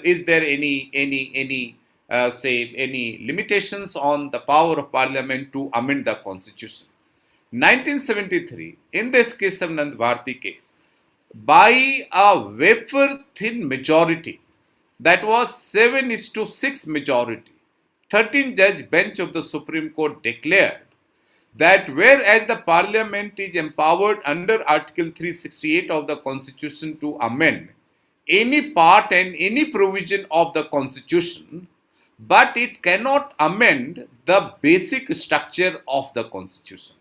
is there any limitations on the power of Parliament to amend the Constitution? 1973, in this case of Nand Bharti case, by a wafer-thin majority, that was 7:6 majority, 13-judge bench of the Supreme Court declared that whereas the Parliament is empowered under Article 368 of the Constitution to amend any part and any provision of the Constitution, but it cannot amend the basic structure of the Constitution.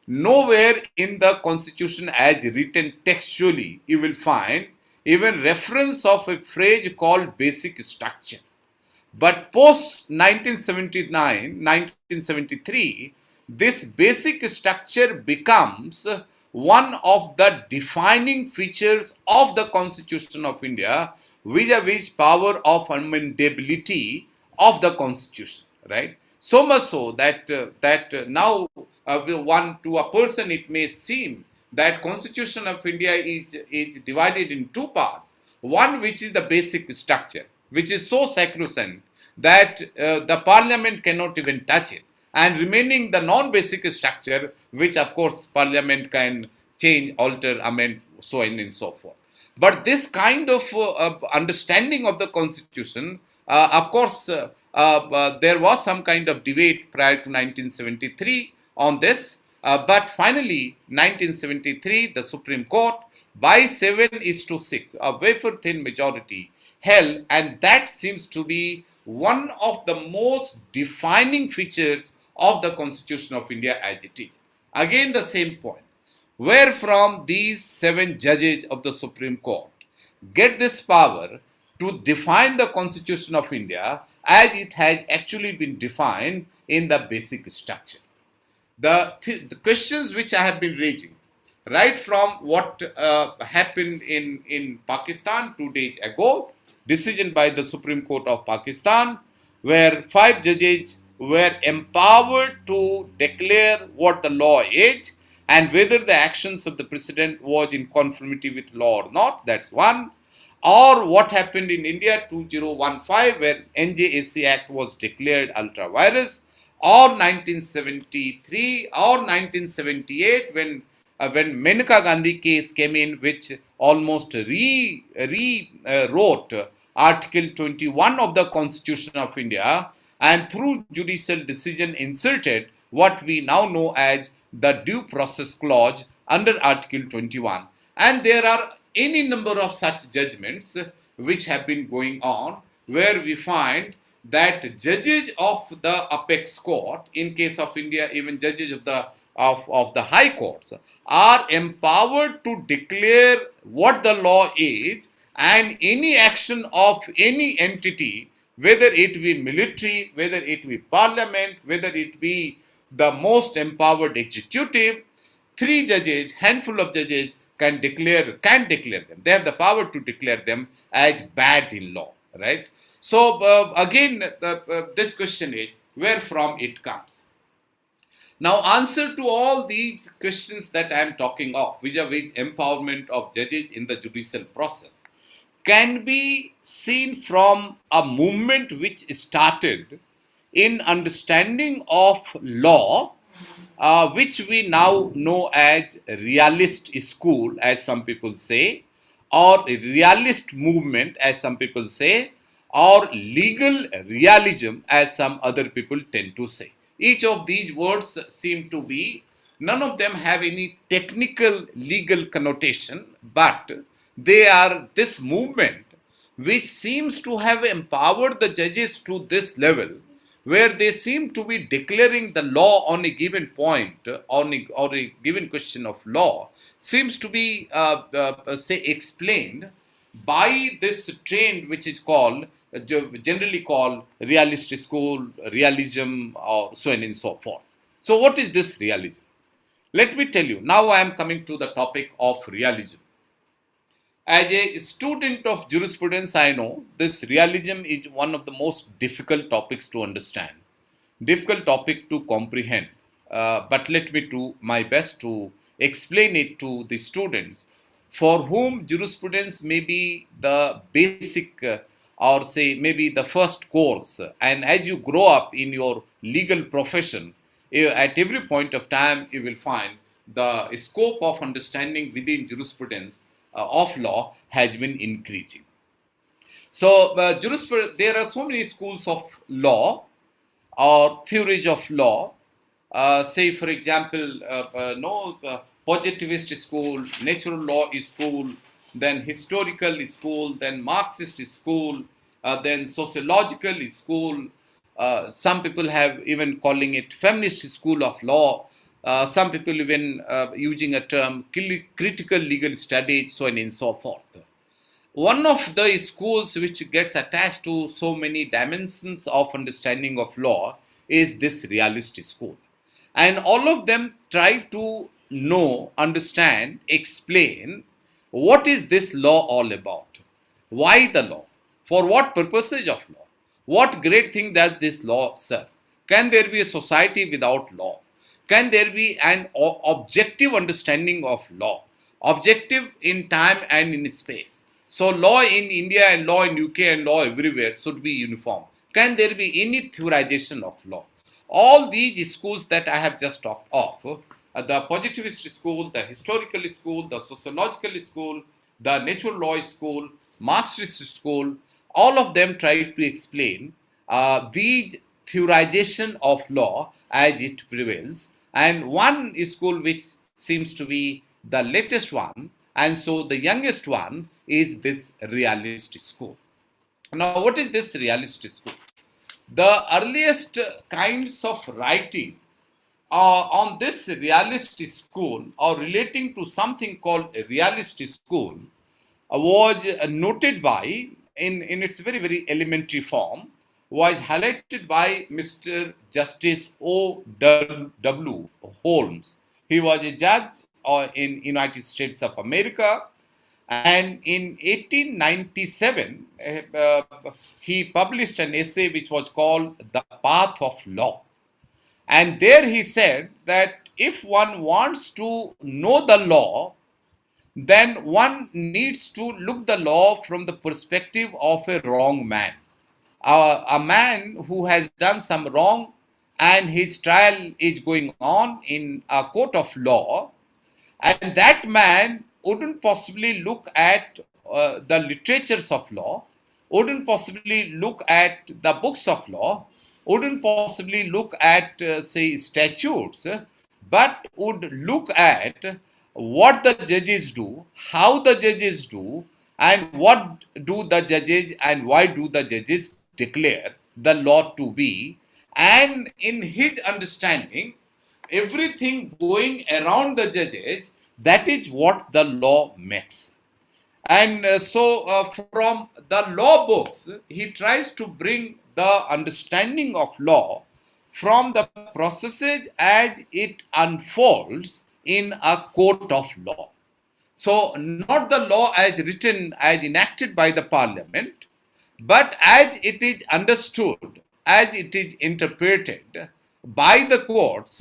Nowhere in the Constitution as written textually you will find even reference of a phrase called basic structure. But post 1979, 1973, this basic structure becomes one of the defining features of the Constitution of India vis-a-vis power of amendability of the Constitution, right? So much so that now one to a person it may seem that Constitution of India is divided in two parts. One which is the basic structure, which is so sacrosanct that the Parliament cannot even touch it, and remaining the non-basic structure, which of course Parliament can change, alter, amend, so on and so forth. But this kind of understanding of the Constitution, of course, there was some kind of debate prior to 1973 on this, but finally 1973 the Supreme Court by 7:6, a wafer-thin majority, held, and that seems to be one of the most defining features of the Constitution of India as it is. Again the same point, where from these 7 judges of the Supreme Court get this power to define the Constitution of India as it has actually been defined in the basic structure. The questions which I have been raising, right from what happened in Pakistan 2 days ago, decision by the Supreme Court of Pakistan, where 5 judges were empowered to declare what the law is and whether the actions of the president was in conformity with law or not. That's one. Or what happened in India 2015, where NJSC Act was declared ultra vires, or 1973 or 1978 when Menaka Gandhi case came in, which almost rewrote Article 21 of the Constitution of India, and through judicial decision inserted what we now know as the due process clause under Article 21. And there are any number of such judgments which have been going on, where we find that judges of the apex court, in case of India even judges of the high courts, are empowered to declare what the law is, and any action of any entity, whether it be military, whether it be parliament, whether it be the most empowered executive, 3 judges, handful of judges can declare them. They have the power to declare them as bad in law, right? So again, this question is where from it comes. Now, answer to all these questions that I am talking of, vis-a-vis empowerment of judges in the judicial process, can be seen from a movement which started in understanding of law, which we now know as Realist School, as some people say, or Realist movement, as some people say, or legal realism, as some other people tend to say. Each of these words seem to be, none of them have any technical legal connotation, but they are this movement which seems to have empowered the judges to this level, where they seem to be declaring the law on a given point, or a given question of law, seems to be, say, explained by this trend which is called, generally called Realist School, realism, or so on and so forth. So what is this realism? Let me tell you. Now I am coming to the topic of realism. As a student of jurisprudence, I know this realism is one of the most difficult topics to understand, difficult topic to comprehend. But let me do my best to explain it to the students for whom jurisprudence may be the basic or say maybe the first course, and as you grow up in your legal profession, at every point of time you will find the scope of understanding within jurisprudence of law has been increasing. So there are so many schools of law or theories of law. Say, for example, no positivist school, natural law school, then historical school, then Marxist school, then sociological school. Some people have even calling it feminist school of law. Some people even using a term critical legal studies, so on and so forth. One of the schools which gets attached to so many dimensions of understanding of law is this realist school. And all of them try to know, understand, explain what is this law all about? Why the law? For what purposes of law? What great thing does this law serve? Can there be a society without law? Can there be an objective understanding of law? Objective in time and in space. So law in India and law in UK and law everywhere should be uniform. Can there be any theorization of law? All these schools that I have just talked of, the positivist school, the historical school, the sociological school, the natural law school, Marxist school, all of them try to explain the theorization of law as it prevails. And one school which seems to be the latest one, and so the youngest one, is this realist school. Now, what is this realist school? The earliest kinds of writing on this realist school or relating to something called a realist school was noted by, in its very, very elementary form, was highlighted by Mr. Justice O.W. Holmes. He was a judge in United States of America, and in 1897 he published an essay which was called The Path of Law. And there he said that if one wants to know the law, then one needs to look the law from the perspective of a wrong man. A man who has done some wrong and his trial is going on in a court of law, and that man wouldn't possibly look at the literatures of law, wouldn't possibly look at the books of law, wouldn't possibly look at, say, statutes, but would look at what the judges do, how the judges do, and what do the judges and why do the judges declare the law to be. And in his understanding, everything going around the judges, that is what the law makes. And from the law books, he tries to bring the understanding of law from the processes as it unfolds in a court of law. So, not the law as written, as enacted by the parliament, but as it is understood, as it is interpreted by the courts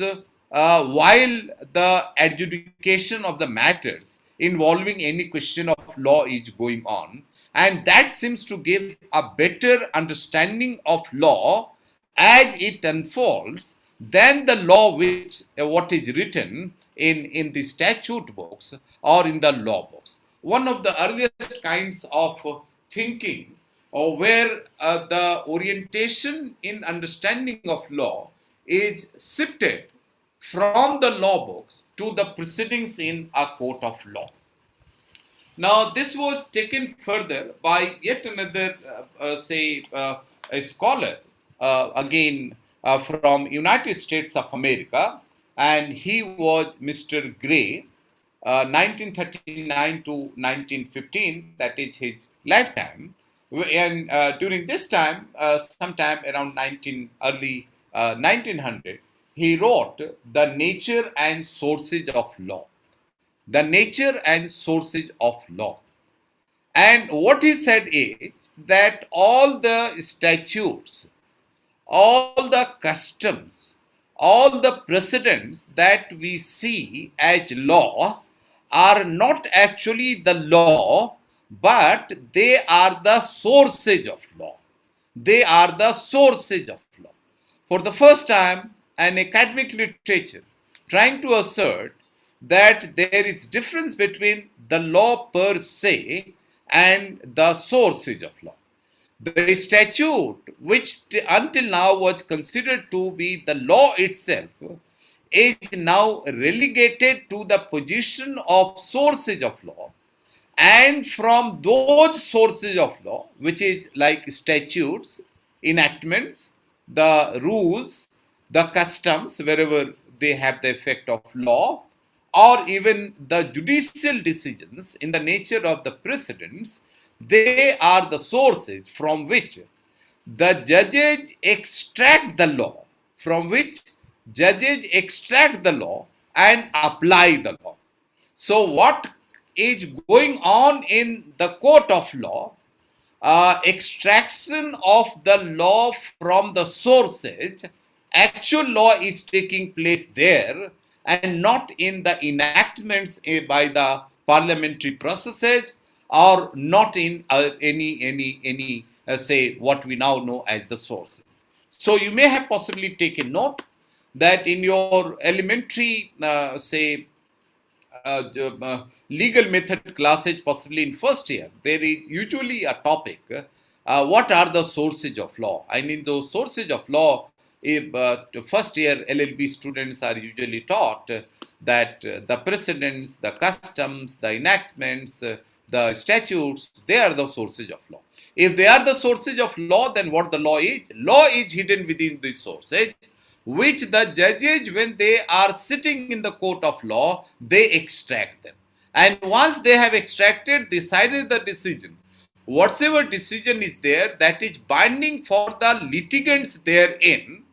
while the adjudication of the matters involving any question of law is going on. And that seems to give a better understanding of law as it unfolds than the law which what is written in the statute books or in the law books. One of the earliest kinds of thinking or where the orientation in understanding of law is shifted from the law books to the proceedings in a court of law. Now, this was taken further by yet another, a scholar, again from United States of America, and he was Mr. Gray, 1939 to 1915, that is his lifetime. And during this time, sometime around early 1900, he wrote The Nature and Sources of Law. The nature and sources of law. And what he said is that all the statutes, all the customs, all the precedents that we see as law are not actually the law, but they are the sources of law. They are the sources of law. For the first time, an academic literature trying to assert that there is difference between the law per se and the sources of law. The statute, which until now was considered to be the law itself, is now relegated to the position of sources of law, and from those sources of law, which is like statutes, enactments, the rules, the customs, wherever they have the effect of law, or even the judicial decisions in the nature of the precedents, they are the sources from which the judges extract the law, from which judges extract the law and apply the law. So, what is going on in the court of law? Extraction of the law from the sources, actual law is taking place there and not in the enactments by the parliamentary processes, or not in any say what we now know as the source. So you may have possibly taken note that in your elementary legal method classes, possibly in first year, there is usually a topic, what are the sources of law? I mean, those sources of law, if first year LLB students are usually taught that the precedents, the customs, the enactments, the statutes, they are the sources of law. If they are the sources of law, then what the law is? Law is hidden within these sources, which the judges, when they are sitting in the court of law, they extract them. And once they have extracted, decided the decision, whatsoever decision is there, that is binding for the litigants therein,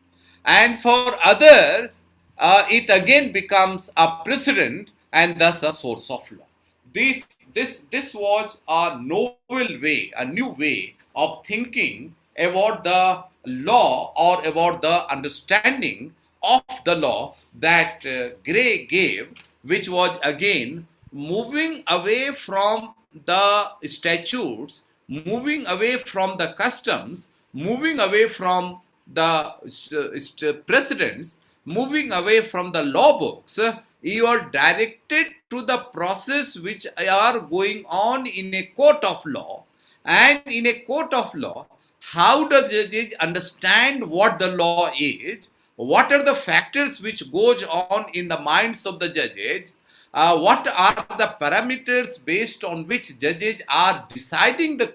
and for others, it again becomes a precedent and thus a source of law. This was a novel way, a new way of thinking about the law, or about the understanding of the law that Gray gave, which was again moving away from the statutes, moving away from the customs, moving away from the precedents, moving away from the law books. You are directed to the process which are going on in a court of law. And in a court of law, how does the judge understand what the law is? What are the factors which goes on in the minds of the judges? What are the parameters based on which judges are deciding the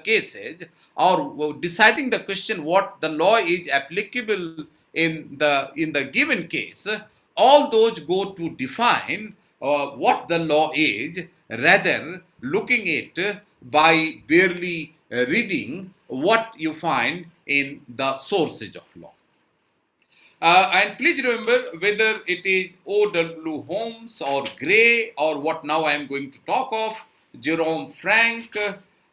cases, or deciding the question what the law is applicable in the given case? All those go to define what the law is, rather looking at by barely reading what you find in the sources of law. And please remember, whether it is O.W. Holmes or Gray, or what now I am going to talk of, Jerome Frank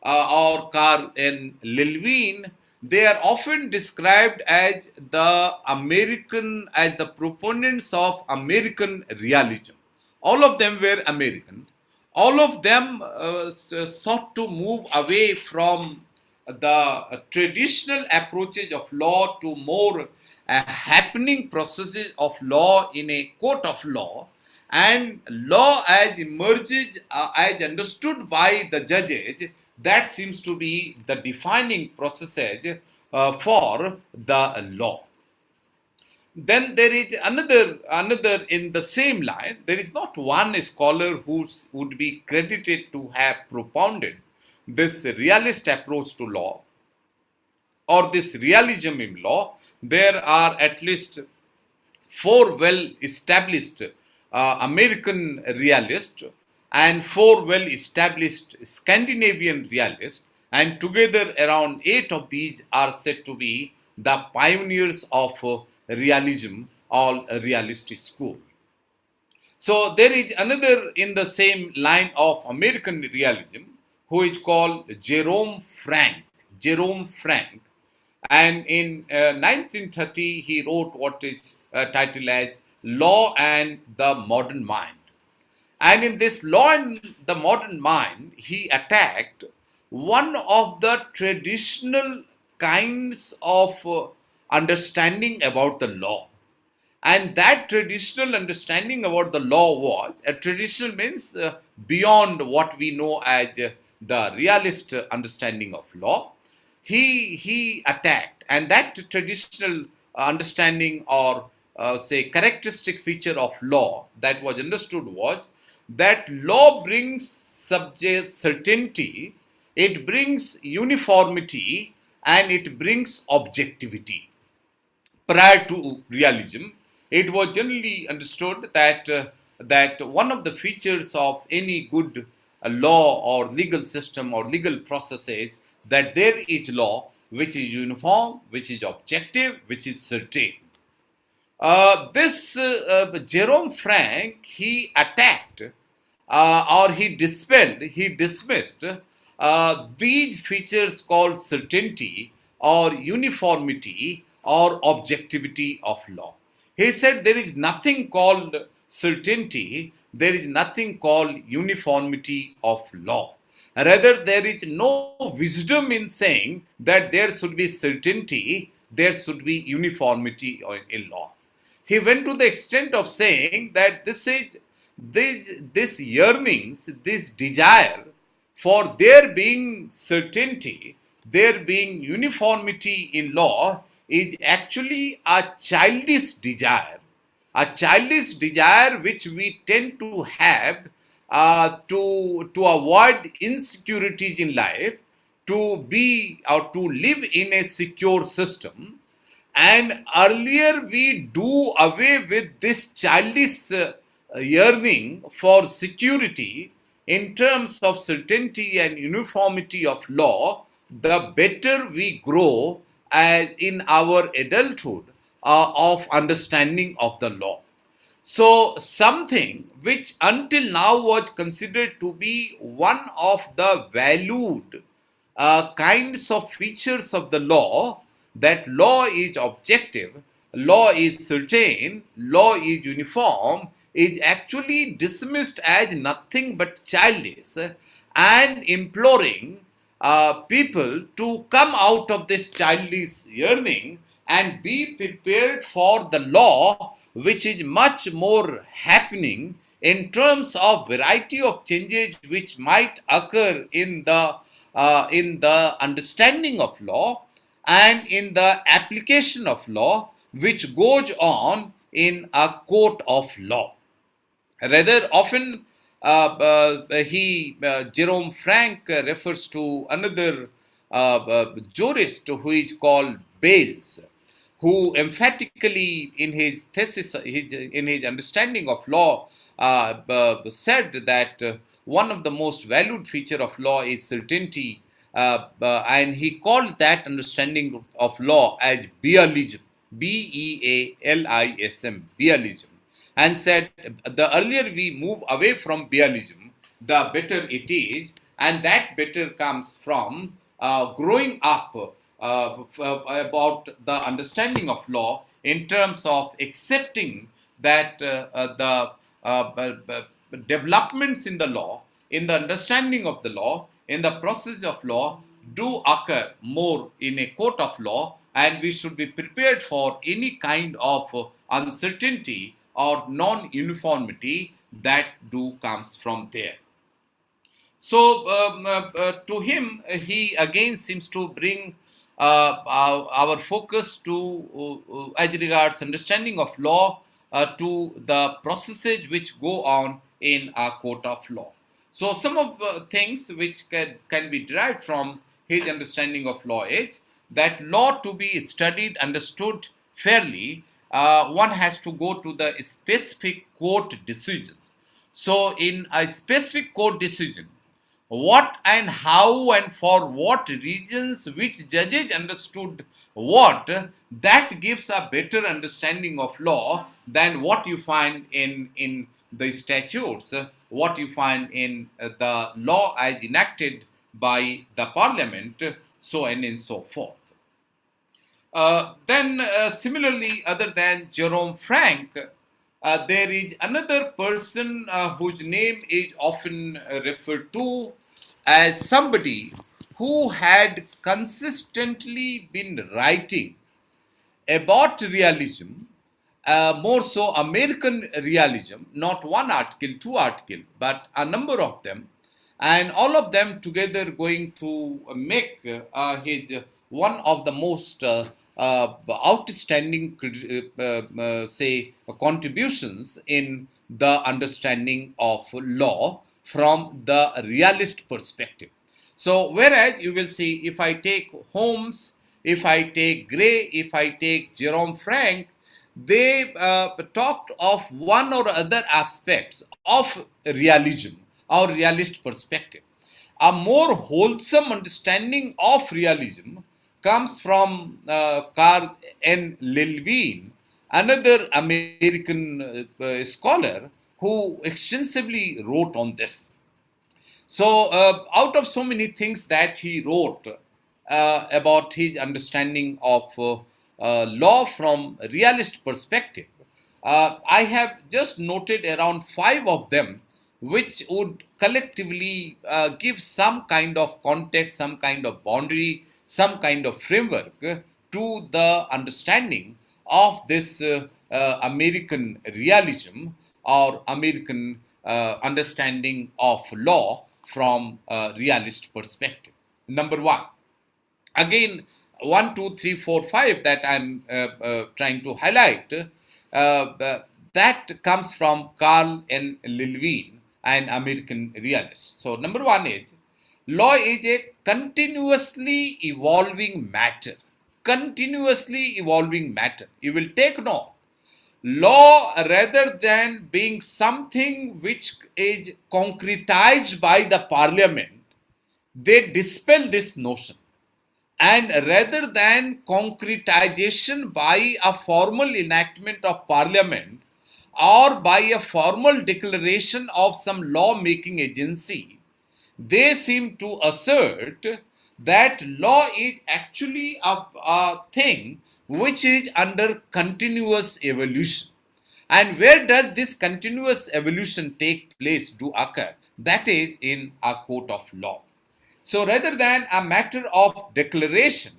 or Carl N. Lilwin, they are often described as the proponents of American realism. All of them were American. All of them sought to move away from the traditional approaches of law to more happening processes of law in a court of law, and law as emerges, as understood by the judges, that seems to be the defining processes for the law. Then there is another in the same line. There is not one scholar who would be credited to have propounded this realist approach to law, or this realism in law. There are at least four well established American realists and four well established Scandinavian realists, and together around 8 of these are said to be the pioneers of realism, or Realist School. So there is another in the same line of American realism who is called Jerome Frank. Jerome Frank. And in 1930, he wrote what is titled as Law and the Modern Mind. And in this Law in the Modern Mind, he attacked one of the traditional kinds of understanding about the law. And that traditional understanding about the law was, traditional means beyond what we know as the realist understanding of law. He attacked, and that traditional understanding or say characteristic feature of law that was understood was that law brings subject certainty, it brings uniformity, and it brings objectivity. Prior to realism, it was generally understood that one of the features of any good law or legal system or legal process is that there is law which is uniform, which is objective, which is certain. This Jerome Frank, he attacked or he dispelled, he dismissed these features called certainty or uniformity or objectivity of law. He said there is nothing called certainty, there is nothing called uniformity of law. Rather, there is no wisdom in saying that there should be certainty, there should be uniformity in law. He went to the extent of saying that this yearnings, this desire for there being certainty, there being uniformity in law is actually a childish desire which we tend to have to avoid insecurities in life, to be or to live in a secure system. And earlier we do away with this childish yearning for security in terms of certainty and uniformity of law, the better we grow in our adulthood of understanding of the law. So, something which until now was considered to be one of the valued kinds of features of the law, that law is objective, law is certain, law is uniform, is actually dismissed as nothing but childish and imploring people to come out of this childish yearning and be prepared for the law, which is much more happening in terms of variety of changes which might occur in the understanding of law and in the application of law, which goes on in a court of law. Rather often, Jerome Frank refers to another jurist who is called Bales, who emphatically in his thesis, in his understanding of law, said that one of the most valued feature of law is certainty, and he called that understanding of law as Bealism, Bealism, Bealism, and said the earlier we move away from Bealism, the better it is, and that better comes from growing up about the understanding of law in terms of accepting that the developments in the law, in the understanding of the law, in the process of law do occur more in a court of law, and we should be prepared for any kind of uncertainty or non-uniformity that do comes from there. So to him, he again seems to bring our focus to, as regards understanding of law, to the processes which go on in a court of law. So some of things which can be derived from his understanding of law is that law to be studied, understood fairly, one has to go to the specific court decisions. So in a specific court decision, what and how and for what reasons which judges understood what, that gives a better understanding of law than what you find in the statutes, what you find in the law as enacted by the parliament, so on and so forth. Then similarly, other than Jerome Frank, There is another person whose name is often referred to as somebody who had consistently been writing about realism, more so American realism, not one article, two articles, but a number of them, and all of them together going to make his one of the most outstanding, say, contributions in the understanding of law from the realist perspective. So, whereas you will see, if I take Holmes, if I take Gray, if I take Jerome Frank, they talked of one or other aspects of realism or realist perspective. A more wholesome understanding of realism comes from Carl N. Levine, another American scholar who extensively wrote on this. So, out of so many things that he wrote about his understanding of law from realist perspective, I have just noted around five of them, which would collectively give some kind of context, some kind of boundary, some kind of framework to the understanding of this American realism or American understanding of law from a realist perspective. Number one, again, 1, 2, 3, 4, 5 that I'm trying to highlight, that comes from Carl N. Levine, an American realist. So, number one is, law is a continuously evolving matter. Continuously evolving matter. You will take note. Law, rather than being something which is concretized by the parliament, they dispel this notion. And rather than concretization by a formal enactment of parliament or by a formal declaration of some law-making agency, they seem to assert that law is actually a thing which is under continuous evolution. And where does this continuous evolution take place, do occur? That is in a court of law. So rather than a matter of declaration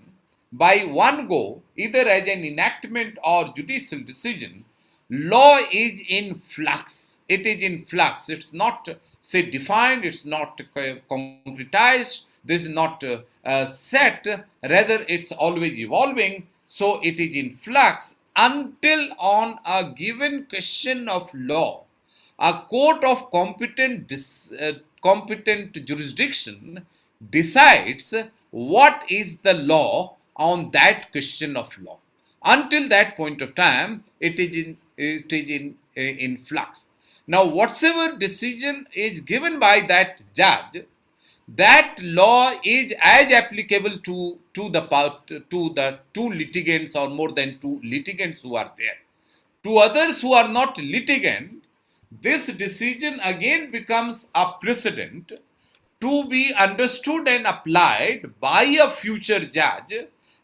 by one go, either as an enactment or judicial decision, law is in flux. It is in flux. It's not, say, defined, it's not concretized, this is not set, rather it's always evolving. So it is in flux until on a given question of law, a court of competent jurisdiction decides what is the law on that question of law. Until that point of time, it is in flux. Now, whatsoever decision is given by that judge, that law is as applicable to the two litigants or more than two litigants who are there. To others who are not litigant, this decision again becomes a precedent to be understood and applied by a future judge,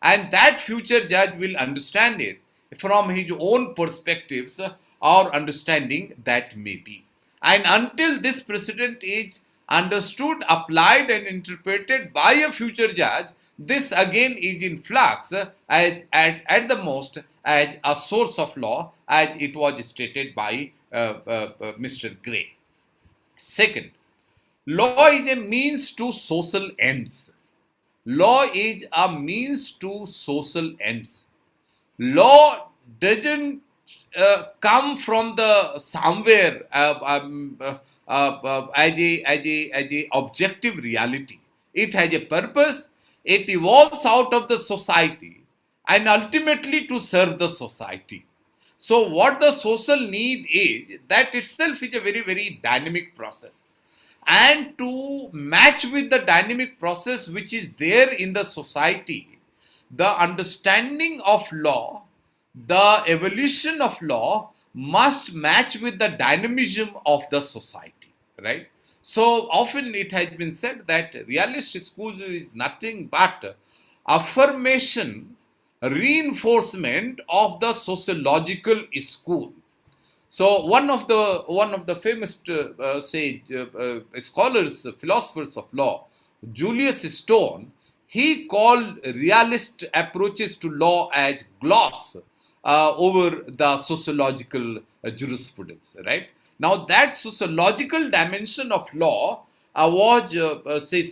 and that future judge will understand it from his own perspectives or understanding that may be. And until this precedent is understood, applied, and interpreted by a future judge, this again is in flux as at the most as a source of law, as it was stated by Mr. Gray. Second, law is a means to social ends. Law is a means to social ends. Law doesn't come from the somewhere as a objective reality. It has a purpose. It evolves out of the society and ultimately to serve the society. So what the social need is, that itself is a very, very dynamic process. And to match with the dynamic process which is there in the society, the understanding of law, the evolution of law must match with the dynamism of the society, right? So often it has been said that realist school is nothing but affirmation, reinforcement of the sociological school. So one of the famous scholars, philosophers of law, Julius Stone, he called realist approaches to law as gloss over the sociological jurisprudence. Right now, that sociological dimension of law was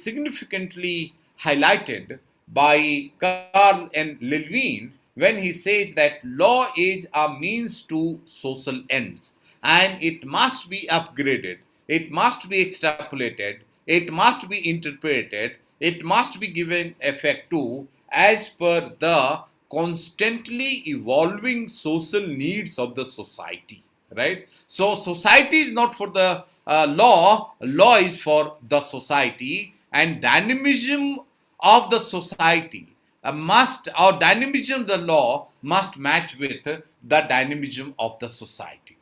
significantly highlighted by Carl and Levine when he says that law is a means to social ends and it must be upgraded, it must be extrapolated, it must be interpreted, it must be given effect to as per the constantly evolving social needs of the society. Right? So society is not for the law is for the society, and dynamism of the society dynamism of the law must match with the dynamism of the society.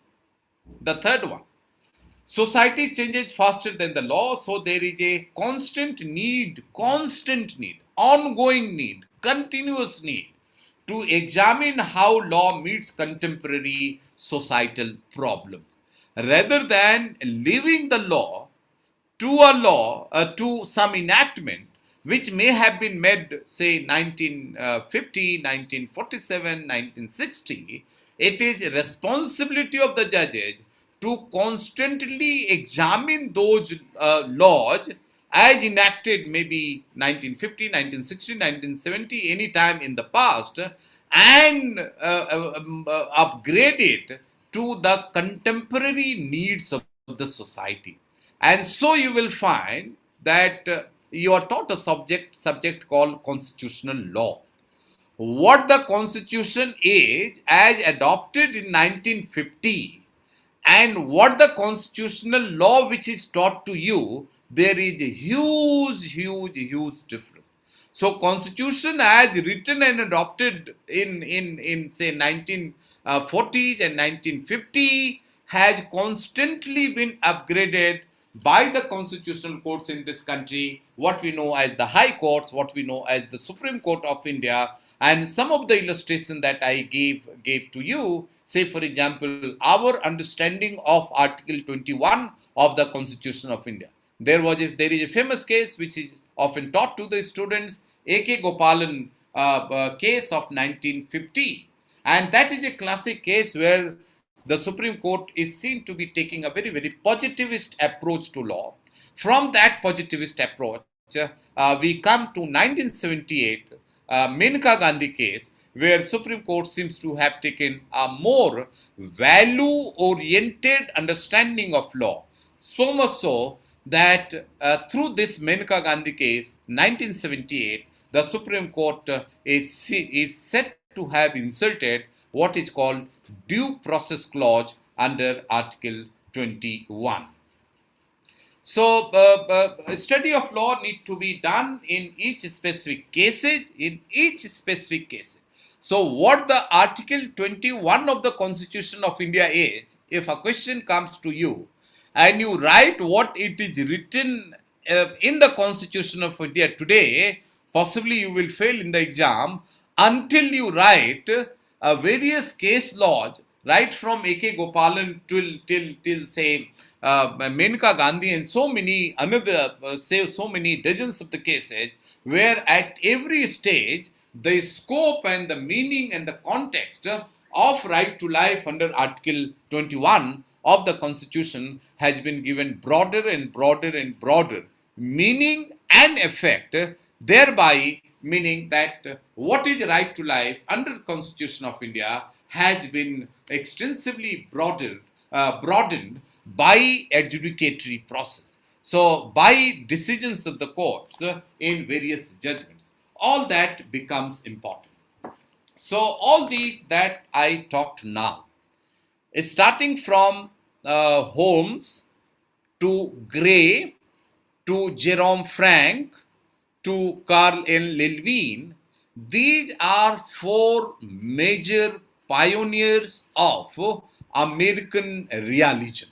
The third one, society changes faster than the law, so there is a constant need, ongoing need, continuous need to examine how law meets contemporary societal problems. Rather than leaving the law to some enactment which may have been made, say, 1950, 1947, 1960, it is responsibility of the judges to constantly examine those laws as enacted maybe 1950, 1960, 1970, any time in the past, and upgrade it to the contemporary needs of the society. And so you will find that you are taught a subject called constitutional law. What the constitution is as adopted in 1950 and what the constitutional law which is taught to you, there is a huge difference. So constitution as written and adopted in say 1940s and 1950 has constantly been upgraded by the constitutional courts in this country, what we know as the high courts, what we know as the Supreme Court of India. And some of the illustration that I gave to you, say for example, our understanding of Article 21 of the Constitution of India. There is a famous case which is often taught to the students, A.K. Gopalan case of 1950. And that is a classic case where the Supreme Court is seen to be taking a very positivist approach to law. From that positivist approach, we come to 1978 Menka Gandhi case, where Supreme Court seems to have taken a more value-oriented understanding of law. So much so that through this Menka Gandhi case, 1978, the Supreme Court is said to have inserted what is called due process clause under Article 21. So, a study of law need to be done in each specific cases, So, what the Article 21 of the Constitution of India is, if a question comes to you and you write what it is written in the Constitution of India today, possibly you will fail in the exam until you write various case laws, right from A.K. Gopalan till say Menka Gandhi and so many another so many dozens of the cases, where at every stage the scope and the meaning and the context of right to life under Article 21 of the Constitution has been given broader and broader meaning and effect, thereby meaning that what is right to life under Constitution of India has been extensively broadened by adjudicatory process. So by decisions of the courts in various judgments, all that becomes important. So all these that I talked now, starting from Holmes to Gray to Jerome Frank to Carl N. Levine, these are four major pioneers of American realism.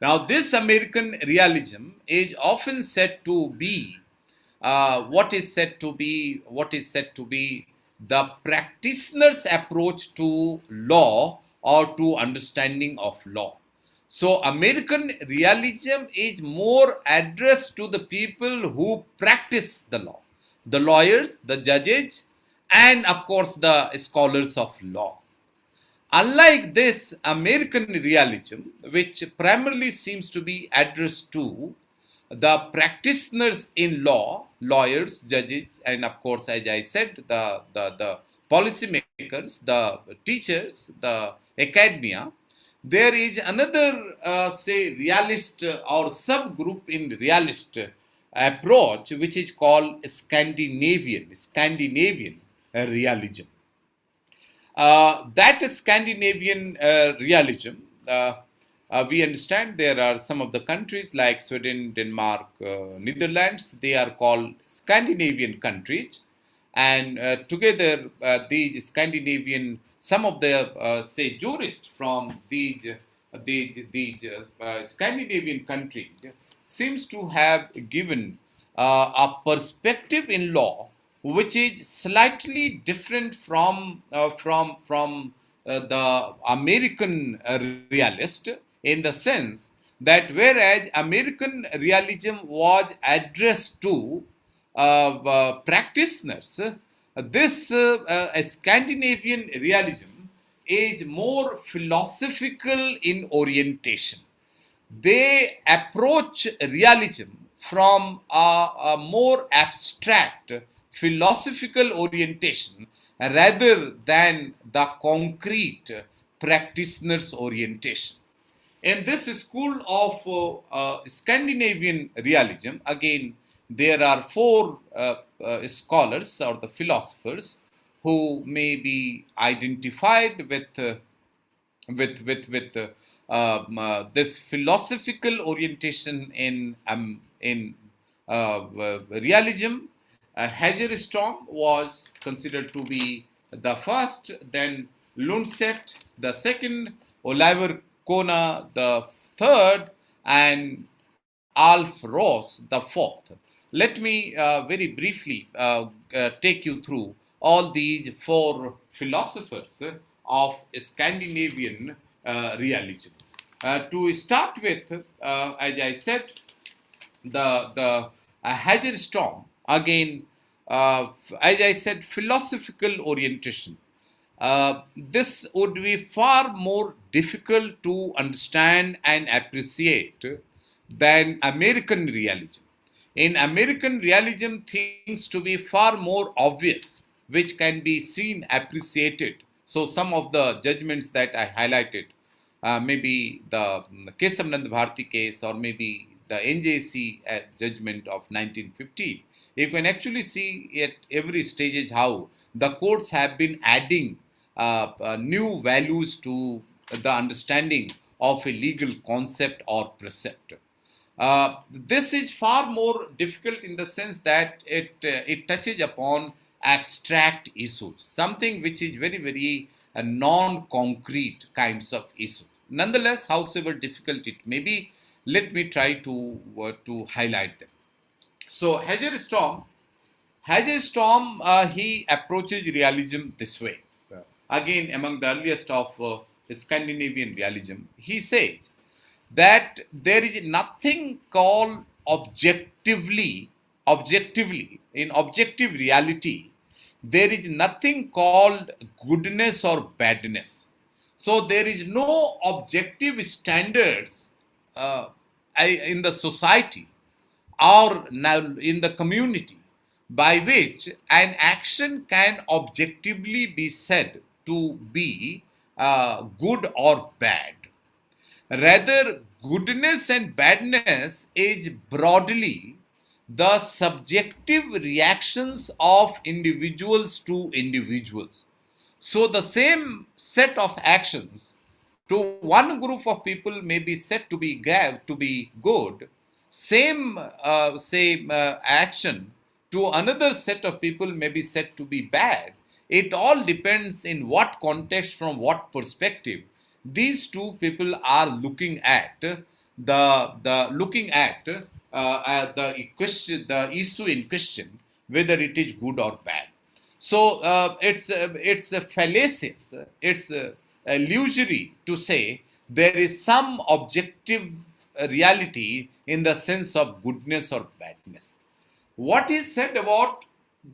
Now, this American realism is often said to be what is said to be the practitioner's approach to law or to understanding of law. So American realism is more addressed to the people who practice the law, the lawyers, the judges, and of course the scholars of law. Unlike this American realism, which primarily seems to be addressed to the practitioners in law, lawyers, judges, and of course, as I said, the policymakers, the teachers, the academia, there is another, say, realist or subgroup in realist approach, which is called Scandinavian realism. That Scandinavian realism, we understand there are some of the countries like Sweden, Denmark, Netherlands, they are called Scandinavian countries. And together, these Scandinavian, some of the, say, jurists from these Scandinavian countries seems to have given a perspective in law which is slightly different from the American realist, in the sense that whereas American realism was addressed to practitioners, this Scandinavian realism is more philosophical in orientation. They approach realism from a more abstract philosophical orientation rather than the concrete practitioner's orientation. In this school of Scandinavian realism, again, there are four scholars or the philosophers who may be identified with this philosophical orientation in realism. Hagerstorm was considered to be the first, then Lundset the second, Oliver Kona the third, and Alf Ross the fourth. Let me very briefly take you through all these four philosophers of Scandinavian realism. To start with, as I said, the Hagerstorm, again, as I said, philosophical orientation. This would be far more difficult to understand and appreciate than American realism. In American realism, things to be far more obvious, which can be seen, appreciated. So some of the judgments that I highlighted, maybe the Kesavanand Bharati case, or maybe the NJC judgment of 1915, you can actually see at every stage how the courts have been adding new values to the understanding of a legal concept or precept. This is far more difficult in the sense that it touches upon abstract issues, something which is very non-concrete kinds of issues. Nonetheless, however difficult it may be, let me try to highlight them. So Hagerstorm, he approaches realism this way. Again, among the earliest of Scandinavian realism, he says that there is nothing called objectively, in objective reality, there is nothing called goodness or badness. So there is no objective standards in the society or now in the community by which an action can objectively be said to be good or bad. Rather, goodness and badness is broadly the subjective reactions of individuals to individuals. So the same set of actions to one group of people may be said to be good, same action to another set of people may be said to be bad. It all depends in what context, from what perspective these two people are looking at the question, the issue in question, whether it is good or bad. So it's fallacious. It's illusory to say there is some objective reality in the sense of goodness or badness. What is said about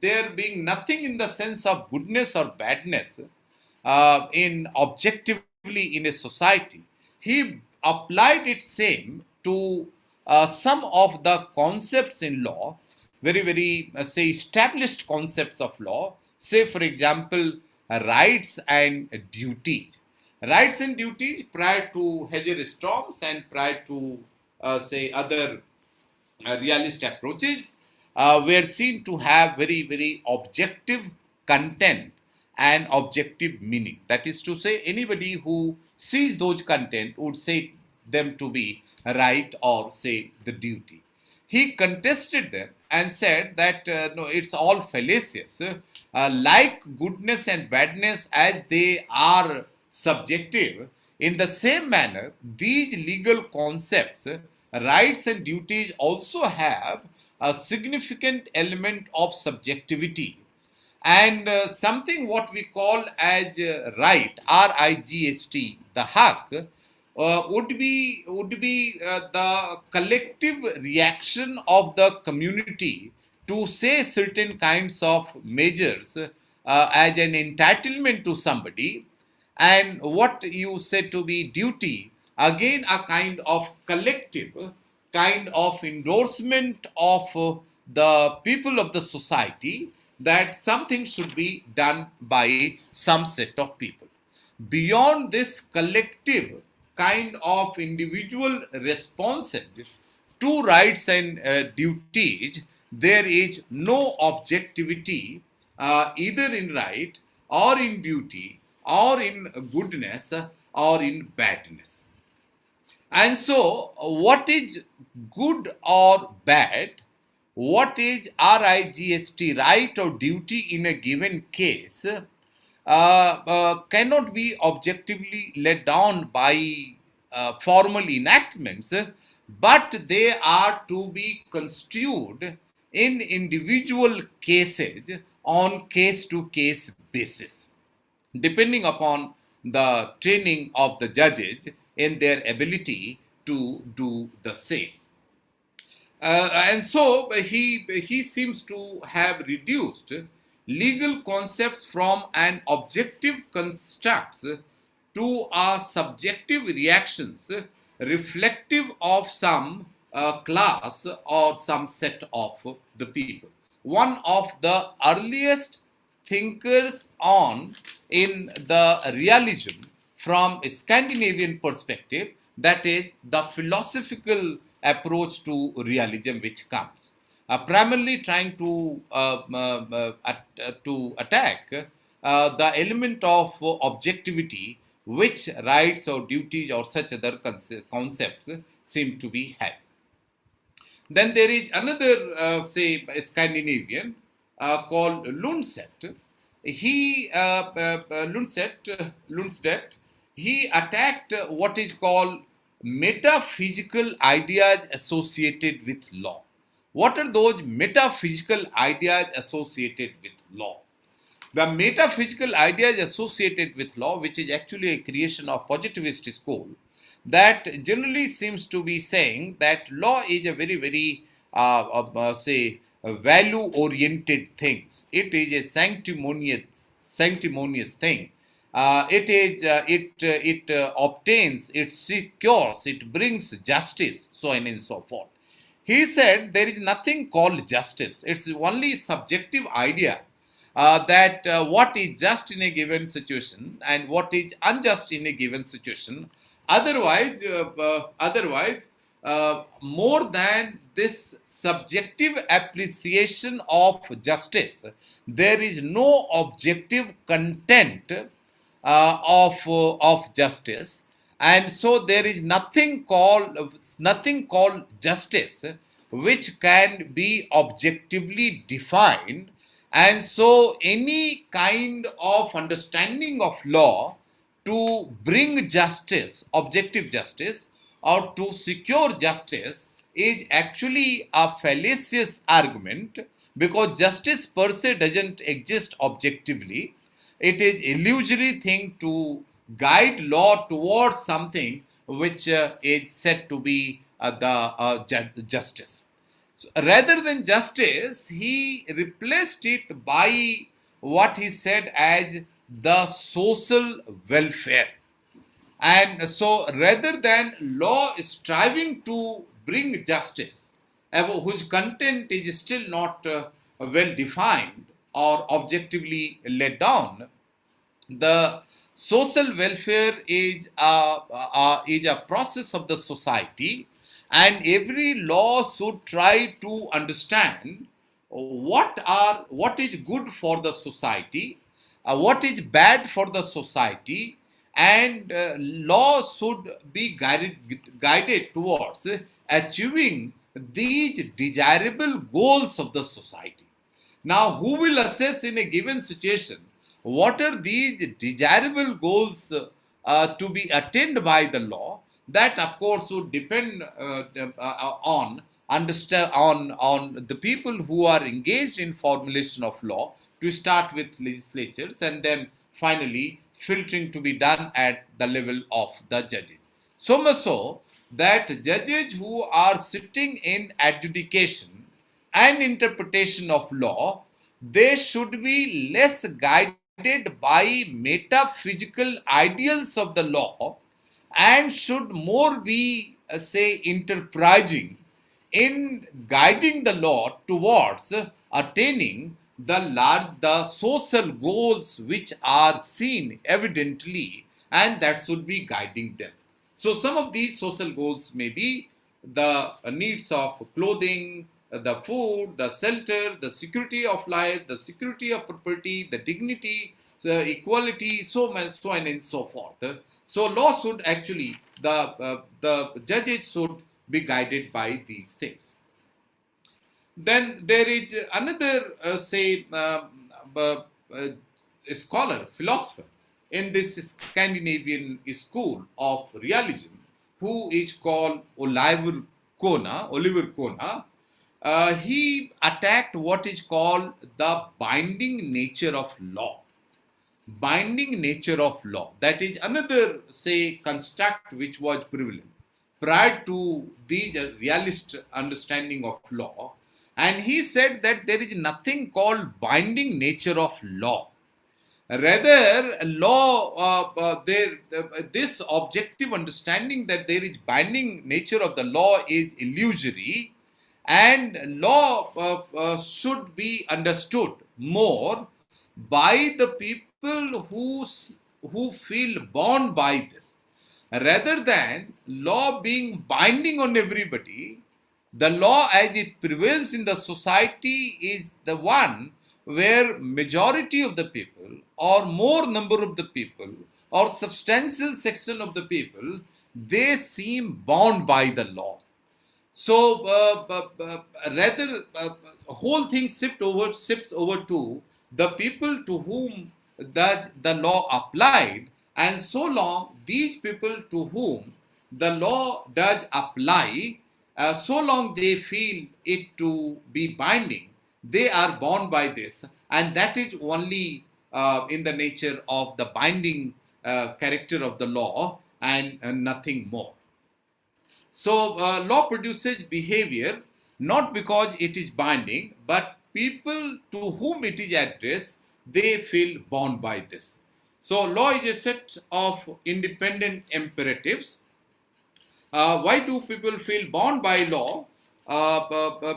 there being nothing in the sense of goodness or badness in objectively in a society, he applied it same to some of the concepts in law, very say established concepts of law, say for example rights and duties. Rights and duties prior to Hedger storms and prior to say other realist approaches were seen to have very objective content and objective meaning. That is to say, anybody who sees those content would say them to be right or say the duty. He contested them and said that no, it's all fallacious. Like goodness and badness, as they are subjective, in the same manner, these legal concepts, rights and duties, also have a significant element of subjectivity, and something what we call as right, R-I-G-S-T, the haq, would be the collective reaction of the community to say certain kinds of measures as an entitlement to somebody, and what you said to be duty, again a kind of collective kind of endorsement of the people of the society that something should be done by some set of people. Beyond this collective kind of individual responses to rights and duties, there is no objectivity either in right or in duty or in goodness or in badness. And so, what is good or bad, what is RIGST, right or duty in a given case, cannot be objectively laid down by formal enactments, but they are to be construed in individual cases on case to case basis, depending upon the training of the judges in their ability to do the same. And so he seems to have reduced legal concepts from an objective constructs to a subjective reactions reflective of some class or some set of the people. One of the earliest thinkers on in the realism from a Scandinavian perspective, that is the philosophical approach to realism which comes, primarily trying to attack the element of objectivity which rights or duties or such other concepts seem to be having. Then there is another, say, Scandinavian called Lundstedt. Lundstedt, he attacked what is called metaphysical ideas associated with law. What are those metaphysical ideas associated with law? The metaphysical ideas associated with law, which is actually a creation of positivist school, that generally seems to be saying that law is a very say value oriented things. It is a sanctimonious thing. It obtains, it secures, it brings justice, so on and so forth. He said there is nothing called justice. It's only subjective idea that what is just in a given situation and what is unjust in a given situation. Otherwise, more than this subjective appreciation of justice, there is no objective content of justice, and so there is nothing called justice which can be objectively defined. And so any kind of understanding of law to bring justice, objective justice, or to secure justice is actually a fallacious argument, because justice per se doesn't exist objectively. It is illusory thing to guide law towards something which is said to be justice. So rather than justice, he replaced it by what he said as the social welfare. And so, rather than law striving to bring justice, whose content is still not well defined or objectively laid down, the social welfare is a process of the society, and every law should try to understand what is good for the society, what is bad for the society, and law should be guided towards achieving these desirable goals of the society. Now, who will assess in a given situation what are these desirable goals to be attained by the law? That, of course, would depend on the people who are engaged in formulation of law, to start with legislatures and then finally filtering to be done at the level of the judges. So much so that judges who are sitting in adjudication and interpretation of law, they should be less guided by metaphysical ideals of the law and should more be, say, enterprising in guiding the law towards attaining the social goals which are seen evidently, and that should be guiding them. So some of these social goals may be the needs of clothing, the food, the shelter, the security of life, the security of property, the dignity, the equality, so on and so forth. So law should actually, the judges should be guided by these things. Then there is another, scholar, philosopher in this Scandinavian school of realism, who is called Oliver Kona. He attacked what is called the binding nature of law. Binding nature of law. That is another, say, construct which was prevalent prior to the realist understanding of law. And he said that there is nothing called binding nature of law. Rather, this objective understanding that there is binding nature of the law is illusory, and law should be understood more by the people who feel bound by this, rather than law being binding on everybody. The law as it prevails in the society is the one where majority of the people or more number of the people or substantial section of the people, they seem bound by the law. So rather, whole thing shifts over to the people to whom the law applied, and so long these people to whom the law does apply, so long they feel it to be binding, they are bound by this, and that is only in the nature of the binding character of the law and nothing more. So law produces behavior not because it is binding, but people to whom it is addressed, they feel bound by this. So law is a set of independent imperatives. Why do people feel bound by law?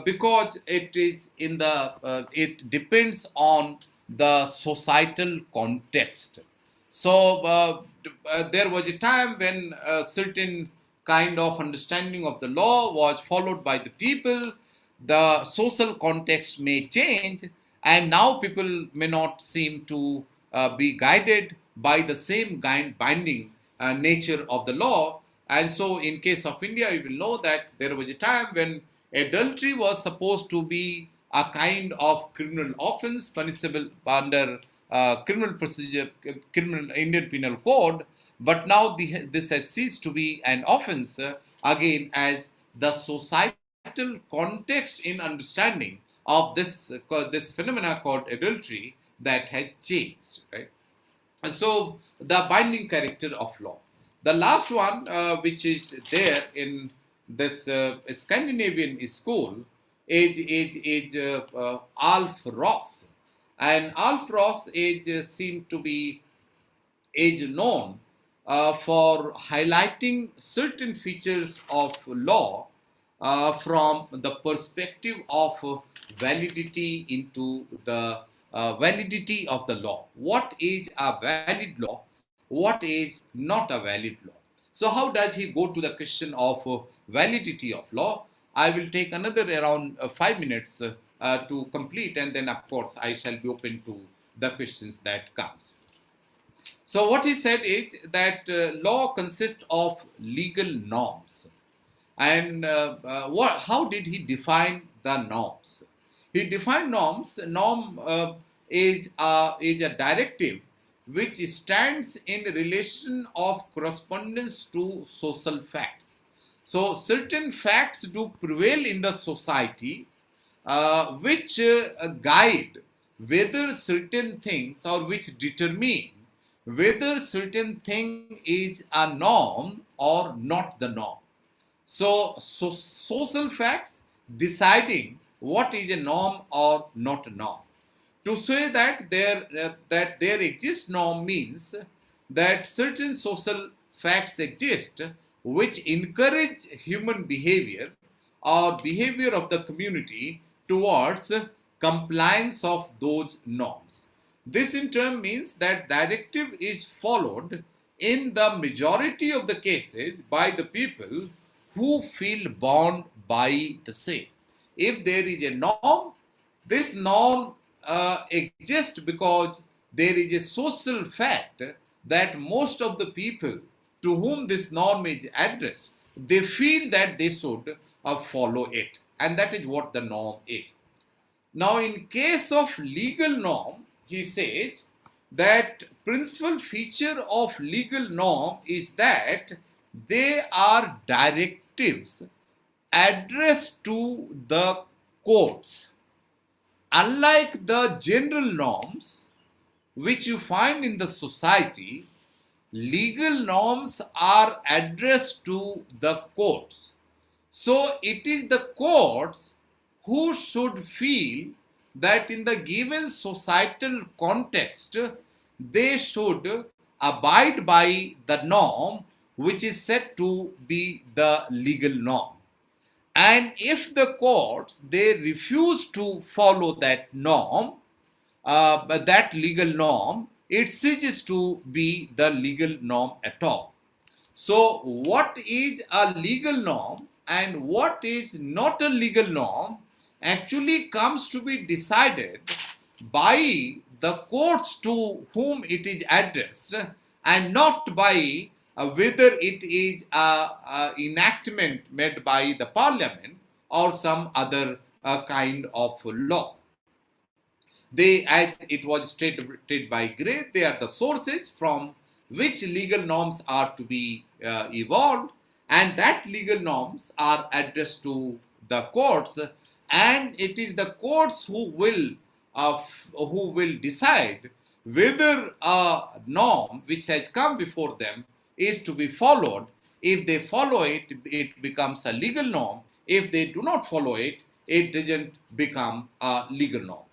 Because it is it depends on the societal context. So there was a time when a certain kind of understanding of the law was followed by the people. The social context may change, and now people may not seem to be guided by the same binding nature of the law. And so in case of India, you will know that there was a time when adultery was supposed to be a kind of criminal offense punishable under criminal Indian Penal Code, but now this has ceased to be an offense again, as the societal context in understanding of this phenomena called adultery that had changed, right? So the binding character of law. The last one, which is there in this Scandinavian school, is Alf Ross, and Alf Ross is seemed to be is known for highlighting certain features of law from the perspective of validity into the validity of the law. What is a valid law? What is not a valid law? So, how does he go to the question of validity of law? I will take another around 5 minutes to complete, and then, of course, I shall be open to the questions that comes. So what he said is that law consists of legal norms. And how did he define the norms? He defined norms. Norm is a directive which stands in relation of correspondence to social facts. So certain facts do prevail in the society which guide whether certain things, or which determine whether certain thing is a norm or not the norm. So social facts deciding what is a norm or not a norm. To say that there exists norm means that certain social facts exist which encourage human behavior or behavior of the community towards compliance of those norms. This in turn means that directive is followed in the majority of the cases by the people who feel bound by the same. If there is a norm, this norm exists because there is a social fact that most of the people to whom this norm is addressed, they feel that they should follow it, and that is what the norm is. Now, in case of legal norm, he says that principal feature of legal norm is that they are directives addressed to the courts. Unlike the general norms which you find in the society, legal norms are addressed to the courts. So it is the courts who should feel that in the given societal context, they should abide by the norm which is said to be the legal norm. And if the courts, they refuse to follow that norm, but that legal norm, it ceases to be the legal norm at all. So what is a legal norm and what is not a legal norm actually comes to be decided by the courts to whom it is addressed, and not by whether it is an enactment made by the parliament or some other kind of law. They, as it was stated by Gray, they are the sources from which legal norms are to be evolved, and that legal norms are addressed to the courts, and it is the courts who will decide whether a norm which has come before them is to be followed. If they follow it, it becomes a legal norm. If they do not follow it, it doesn't become a legal norm.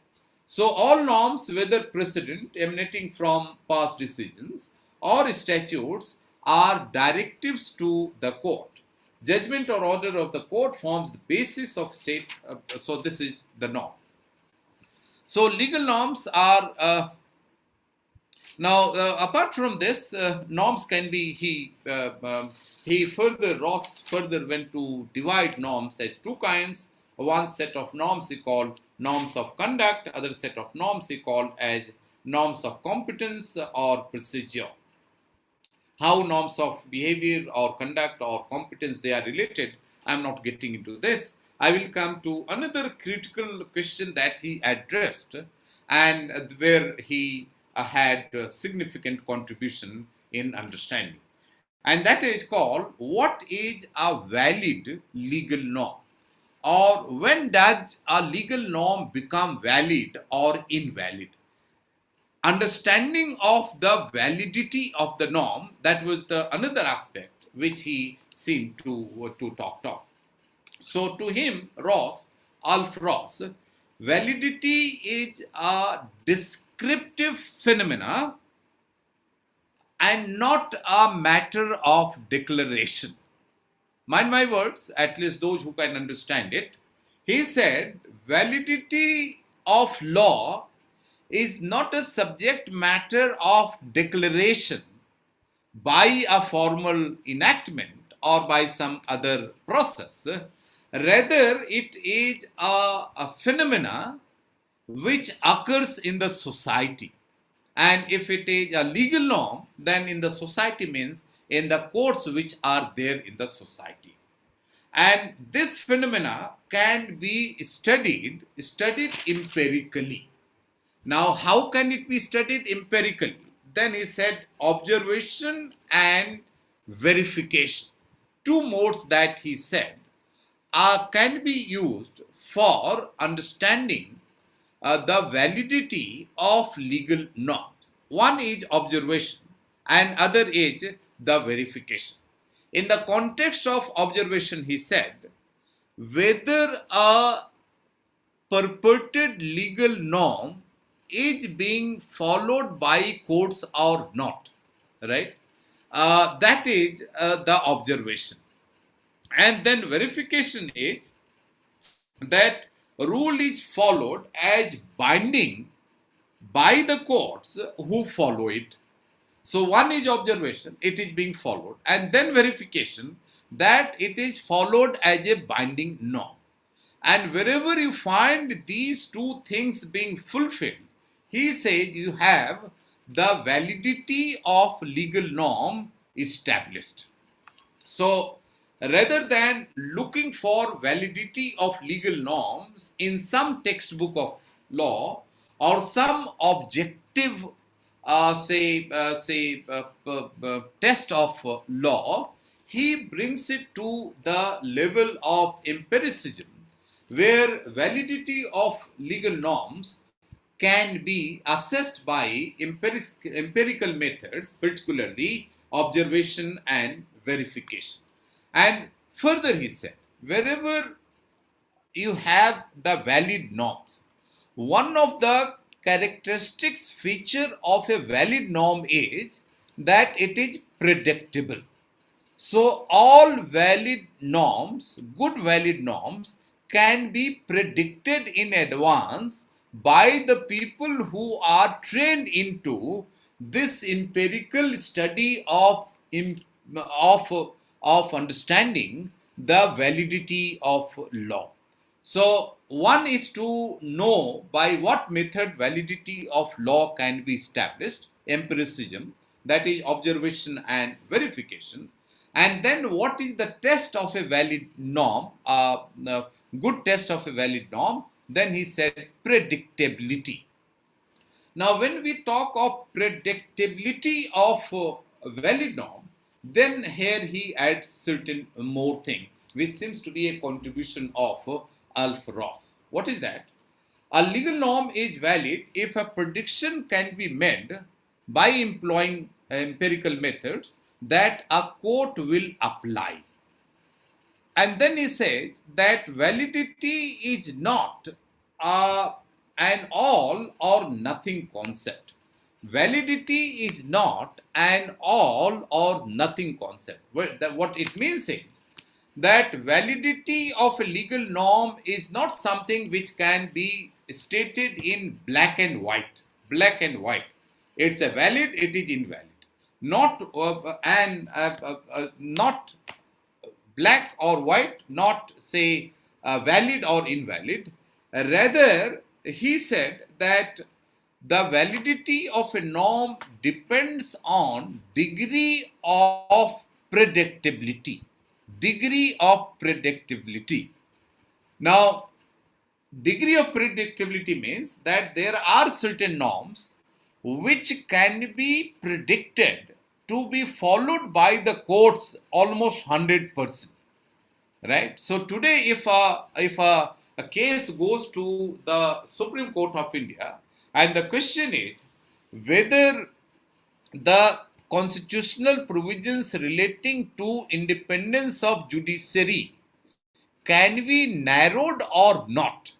So all norms, whether precedent emanating from past decisions or statutes, are directives to the court. Judgment or order of the court forms the basis of state. So this is the norm. So legal norms are now apart from this, norms can be Ross further went to divide norms as two kinds. One set of norms he called norms of conduct, other set of norms he called as norms of competence or procedure. How norms of behavior or conduct or competence they are related, I am not getting into this. I will come to another critical question that he addressed, and where he had a significant contribution in understanding. And that is called, what is a valid legal norm? Or when does a legal norm become valid or invalid? understanding of the validity of the norm, that was the another aspect which he seemed to talk about. So to him, Alf Ross, validity is a descriptive phenomena and not a matter of declaration. Mind my words, at least those who can understand it. He said validity of law is not a subject matter of declaration by a formal enactment or by some other process. Rather, it is a phenomena which occurs in the society. And if it is a legal norm, then in the society means in the courts which are there in the society. And this phenomena can be studied empirically. Now, how can it be studied empirically? Then he said observation and verification. Two modes that he said can be used for understanding the validity of legal norms. One is observation and other is the verification. In the context of observation, he said, whether a purported legal norm is being followed by courts or not, right? That is the observation. And then verification is that rule is followed as binding by the courts who follow it. So one is observation, it is being followed, and then verification that it is followed as a binding norm. And wherever you find these two things being fulfilled, he said you have the validity of legal norm established. So rather than looking for validity of legal norms in some textbook of law or some objective test of law, he brings it to the level of empiricism, where validity of legal norms can be assessed by empirical methods, particularly observation and verification. And further, he said, wherever you have the valid norms, one of the characteristics feature of a valid norm is that it is predictable. So all valid norms, good valid norms, can be predicted in advance by the people who are trained into this empirical study of understanding the validity of law. So one is to know by what method validity of law can be established, empiricism, that is observation and verification. And then what is the test of a valid norm, good test of a valid norm? Then he said predictability. Now when we talk of predictability of a valid norm, then here he adds certain more thing, which seems to be a contribution of Alf Ross. What is that? A legal norm is valid if a prediction can be made by employing empirical methods that a court will apply. And then he says that validity is not an all or nothing concept. Validity is not an all or nothing concept. What it means is that validity of a legal norm is not something which can be stated in black and white. Black and white. It's a valid, it is invalid. Not not black or white, not say valid or invalid. Rather, he said that the validity of a norm depends on degree of predictability. Degree of predictability. Now, degree of predictability means that there are certain norms which can be predicted to be followed by the courts almost 100%. Right? So today, if a case goes to the Supreme Court of India, and the question is whether the constitutional provisions relating to independence of judiciary can be narrowed or not.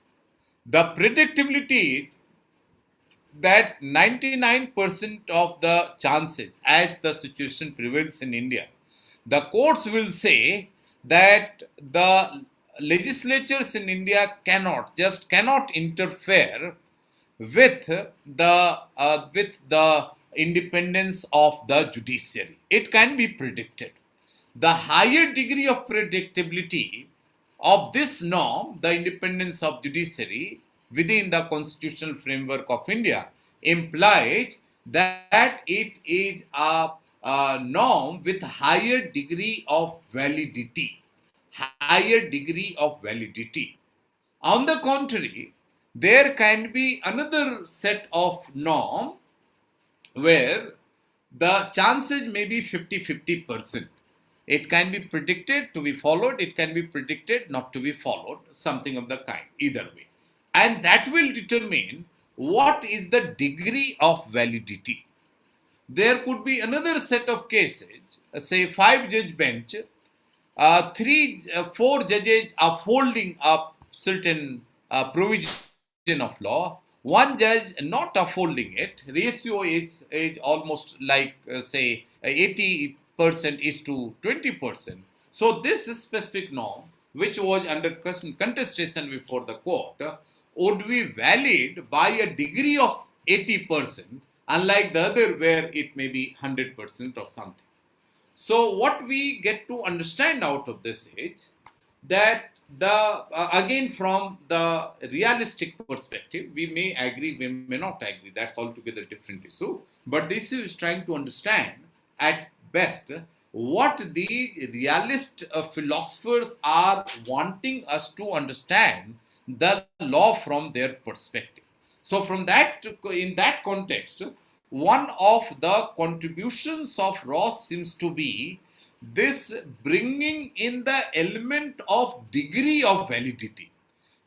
The predictability is that 99% of the chances, as the situation prevails in India, the courts will say that the legislatures in India cannot interfere with the independence of the judiciary. It can be predicted. The higher degree of predictability of this norm, the independence of judiciary within the constitutional framework of India, implies that it is a norm with higher degree of validity. Higher degree of validity. On the contrary, there can be another set of norm where the chances may be 50-50%. It can be predicted to be followed, it can be predicted not to be followed, something of the kind, either way. And that will determine what is the degree of validity. There could be another set of cases, say 5-judge bench, four judges are folding up certain provision of law. One judge not upholding it. Ratio is almost like say 80% is to 20%. So this specific norm, which was under contestation before the court, would be valid by a degree of 80%, unlike the other where it may be 100% or something. So what we get to understand out of this is that again from the realistic perspective, we may agree, we may not agree. That's altogether different issue. But this is trying to understand at best what the realist philosophers are wanting us to understand the law from their perspective. So from that, in that context, one of the contributions of Ross seems to be this bringing in the element of degree of validity.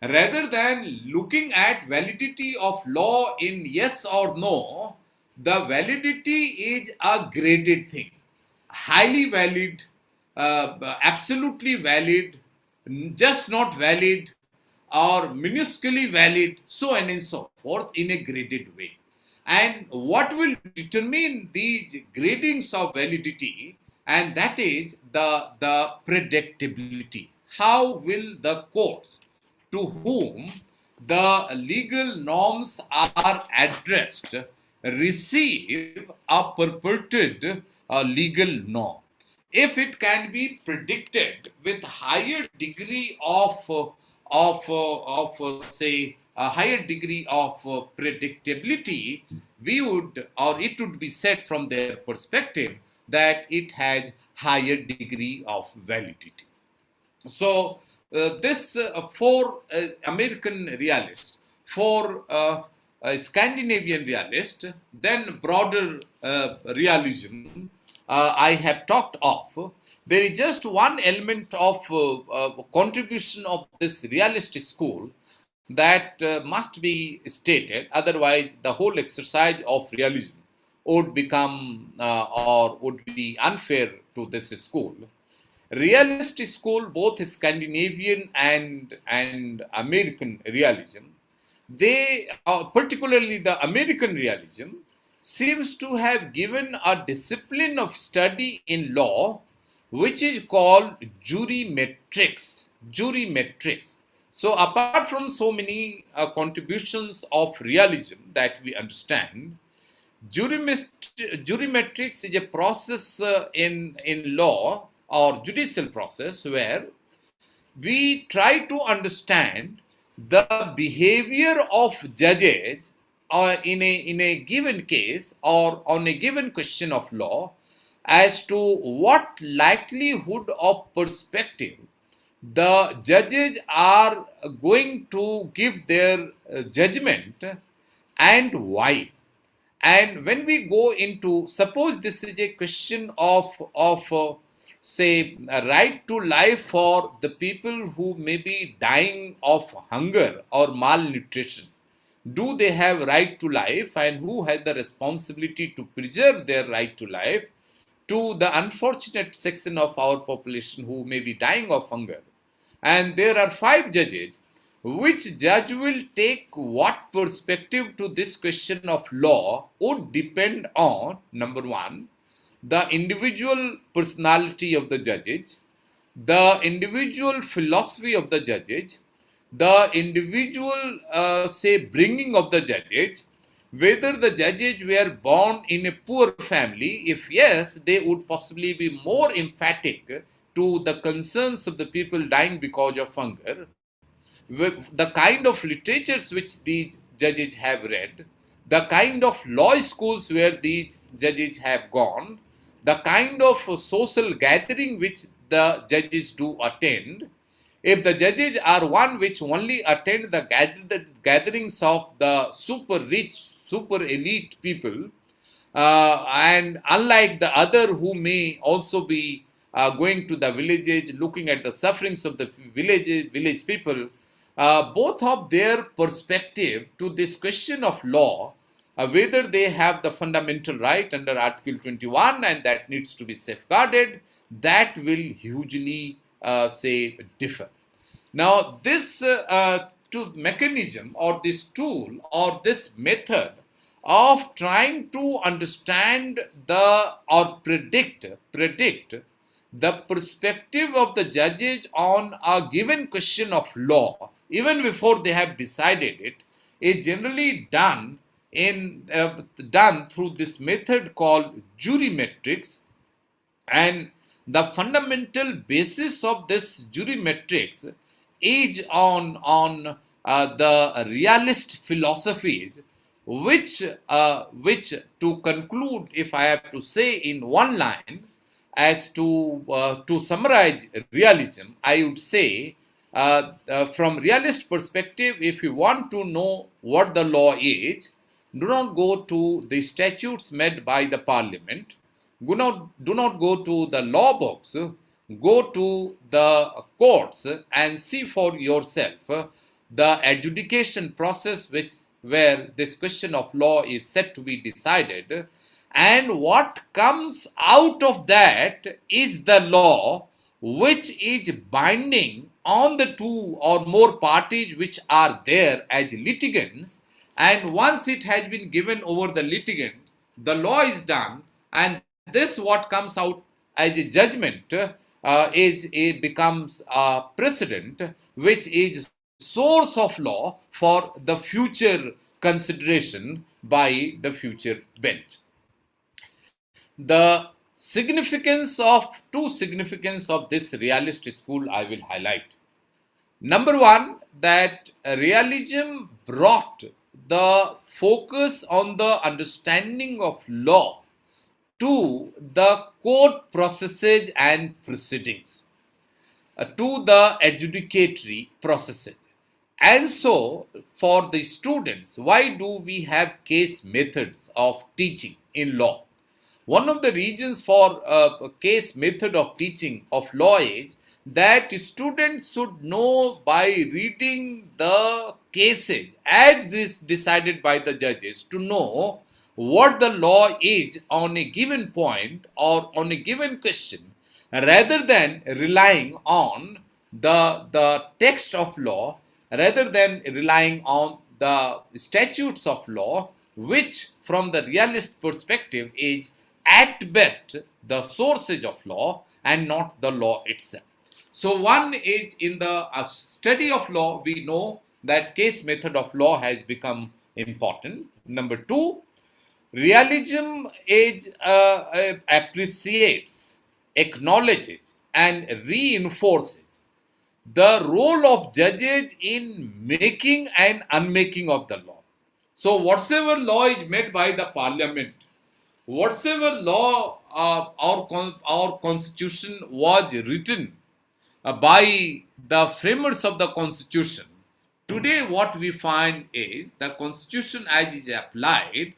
Rather than looking at validity of law in yes or no, the validity is a graded thing. Highly valid, absolutely valid, just not valid, or minusculely valid, so on and so forth, in a graded way. And what will determine these gradings of validity, and that is the predictability. How will the courts to whom the legal norms are addressed receive a purported legal norm? If it can be predicted with higher degree say a higher degree of predictability, we would, or it would be said from their perspective that it has higher degree of validity. So this for American realists, for Scandinavian realist, then broader realism I have talked of, there is just one element of contribution of this realist school that must be stated. Otherwise, the whole exercise of realism would become or would be unfair to this school. Realist school, both Scandinavian and American realism, they, particularly the American realism, seems to have given a discipline of study in law which is called jurymetrics. Jurymetrics. So apart from so many contributions of realism that we understand, jurymetrics is a process in law or judicial process where we try to understand the behavior of judges in a given case or on a given question of law as to what likelihood of perspective the judges are going to give their judgment and why. And when we go into, suppose this is a question of say a right to life for the people who may be dying of hunger or malnutrition, do they have right to life, and who has the responsibility to preserve their right to life, to the unfortunate section of our population who may be dying of hunger. And there are 5 judges. Which judge will take what perspective to this question of law would depend on, number 1, the individual personality of the judges, the individual philosophy of the judges, the individual, say, bringing of the judges, whether the judges were born in a poor family. If yes, they would possibly be more emphatic to the concerns of the people dying because of hunger. The kind of literatures which these judges have read, the kind of law schools where these judges have gone, the kind of social gathering which the judges do attend. If the judges are one which only attend the gatherings of the super rich, super elite people, and unlike the other who may also be going to the villages, looking at the sufferings of the village people, both of their perspective to this question of law, whether they have the fundamental right under Article 21 and that needs to be safeguarded, that will hugely, say, differ. Now, this mechanism or this tool or this method of trying to understand the or predict the perspective of the judges on a given question of law, even before they have decided it, is generally done through this method called jury metrics. And the fundamental basis of this jury metrics is on the realist philosophies, which to conclude, if I have to say in one line, as to summarize realism, I would say, from realist perspective, if you want to know what the law is, do not go to the statutes made by the parliament, do not go to the law books, go to the courts and see for yourself the adjudication process where this question of law is set to be decided, and what comes out of that is the law which is binding on the 2 or more parties which are there as litigants. And once it has been given over the litigant, the law is done, and this what comes out as a judgment it becomes a precedent which is source of law for the future consideration by the future bench. The significance of this realist school I will highlight. Number 1, that realism brought the focus on the understanding of law to the court processes and proceedings, to the adjudicatory processes. And so, for the students, why do we have case methods of teaching in law? One of the reasons for a case method of teaching of law is that students should know by reading the cases as is decided by the judges to know what the law is on a given point or on a given question, rather than relying on the text of law, rather than relying on the statutes of law, which from the realist perspective is at best the sources of law and not the law itself. So one is in the study of law, we know that case method of law has become important. Number 2, realism is appreciates, acknowledges and reinforces the role of judges in making and unmaking of the law. So whatsoever law is made by the parliament, whatsoever law our constitution was written by the framers of the constitution, today what we find is the constitution as is applied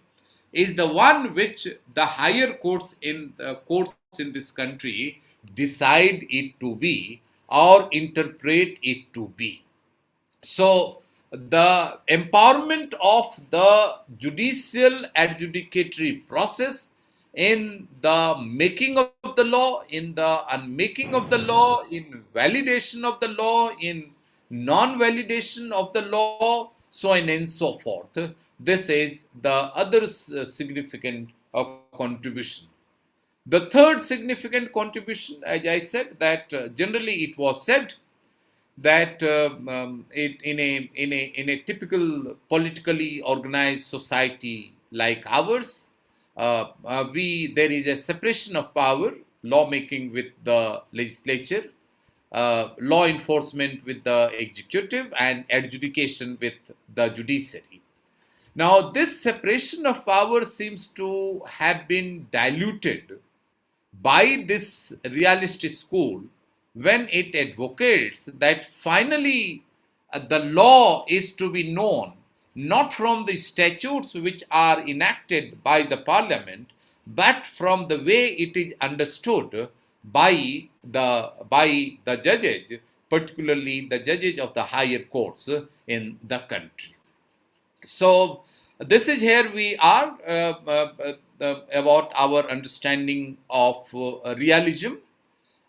is the one which the higher courts in this country decide it to be or interpret it to be. So the empowerment of the judicial adjudicatory process in the making of the law, in the unmaking of the law, in validation of the law, in non-validation of the law, so on and so forth. This is the other significant contribution. The third significant contribution, as I said, that generally it was said that in a typical politically organized society like ours, there is a separation of power, lawmaking with the legislature, law enforcement with the executive, and adjudication with the judiciary. Now, this separation of power seems to have been diluted by this realist school when it advocates that finally the law is to be known not from the statutes which are enacted by the parliament, but from the way it is understood by the judges, particularly the judges of the higher courts in the country. So this is here we are about our understanding of realism.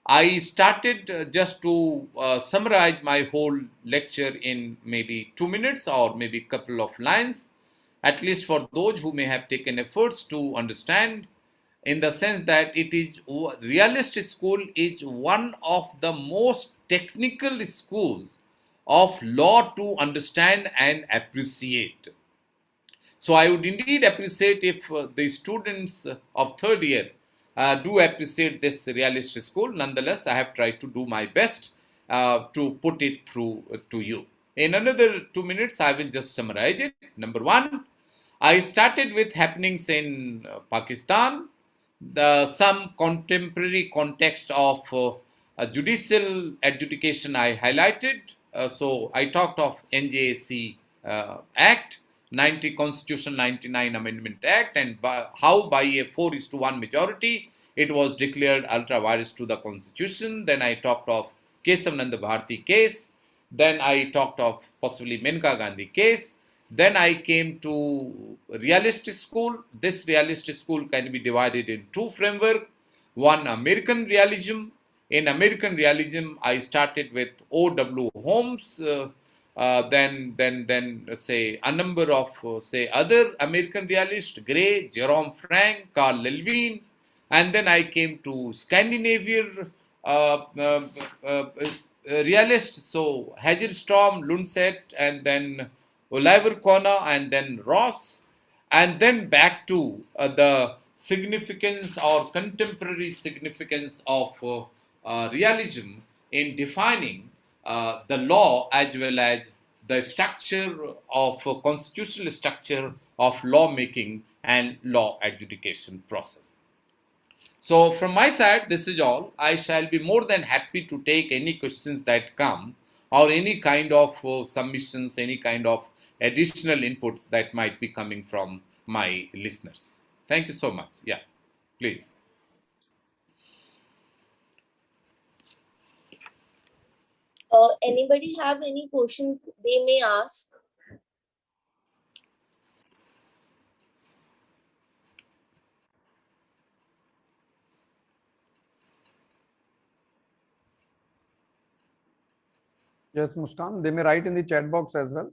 I started just to summarize my whole lecture in maybe 2 minutes or maybe a couple of lines, at least for those who may have taken efforts to understand, in the sense that it is Realist School is one of the most technical schools of law to understand and appreciate. So I would indeed appreciate if the students of third year do appreciate this Realist School. Nonetheless, I have tried to do my best to put it through to you. In another 2 minutes, I will just summarize it. Number one, I started with happenings in Pakistan, some contemporary context of judicial adjudication I highlighted. So I talked of NJAC Act, 90 Constitution 99 Amendment Act, and how by a 4:1 majority it was declared ultra vires to the Constitution. Then I talked of Kesav Nanda Bharti case. Then I talked of possibly Menka Gandhi case. Then I came to Realist School. This Realist School can be divided in two frameworks. One, American Realism. In American Realism, I started with O.W. Holmes, then say a number of say other American realists, Gray, Jerome Frank, Carl Lewin, and then I came to Scandinavian realists, so Hagerstorm, Lundset, and then Oliver Kona, and then Ross, and then back to the significance or contemporary significance of realism in defining the law as well as the structure of constitutional structure of lawmaking and law adjudication process. So from my side, this is all. I shall be more than happy to take any questions that come or any kind of submissions, any kind of additional input that might be coming from my listeners. Thank you so much. Yeah, please. Anybody have any questions they may ask? Yes, Muskan, they may write in the chat box as well.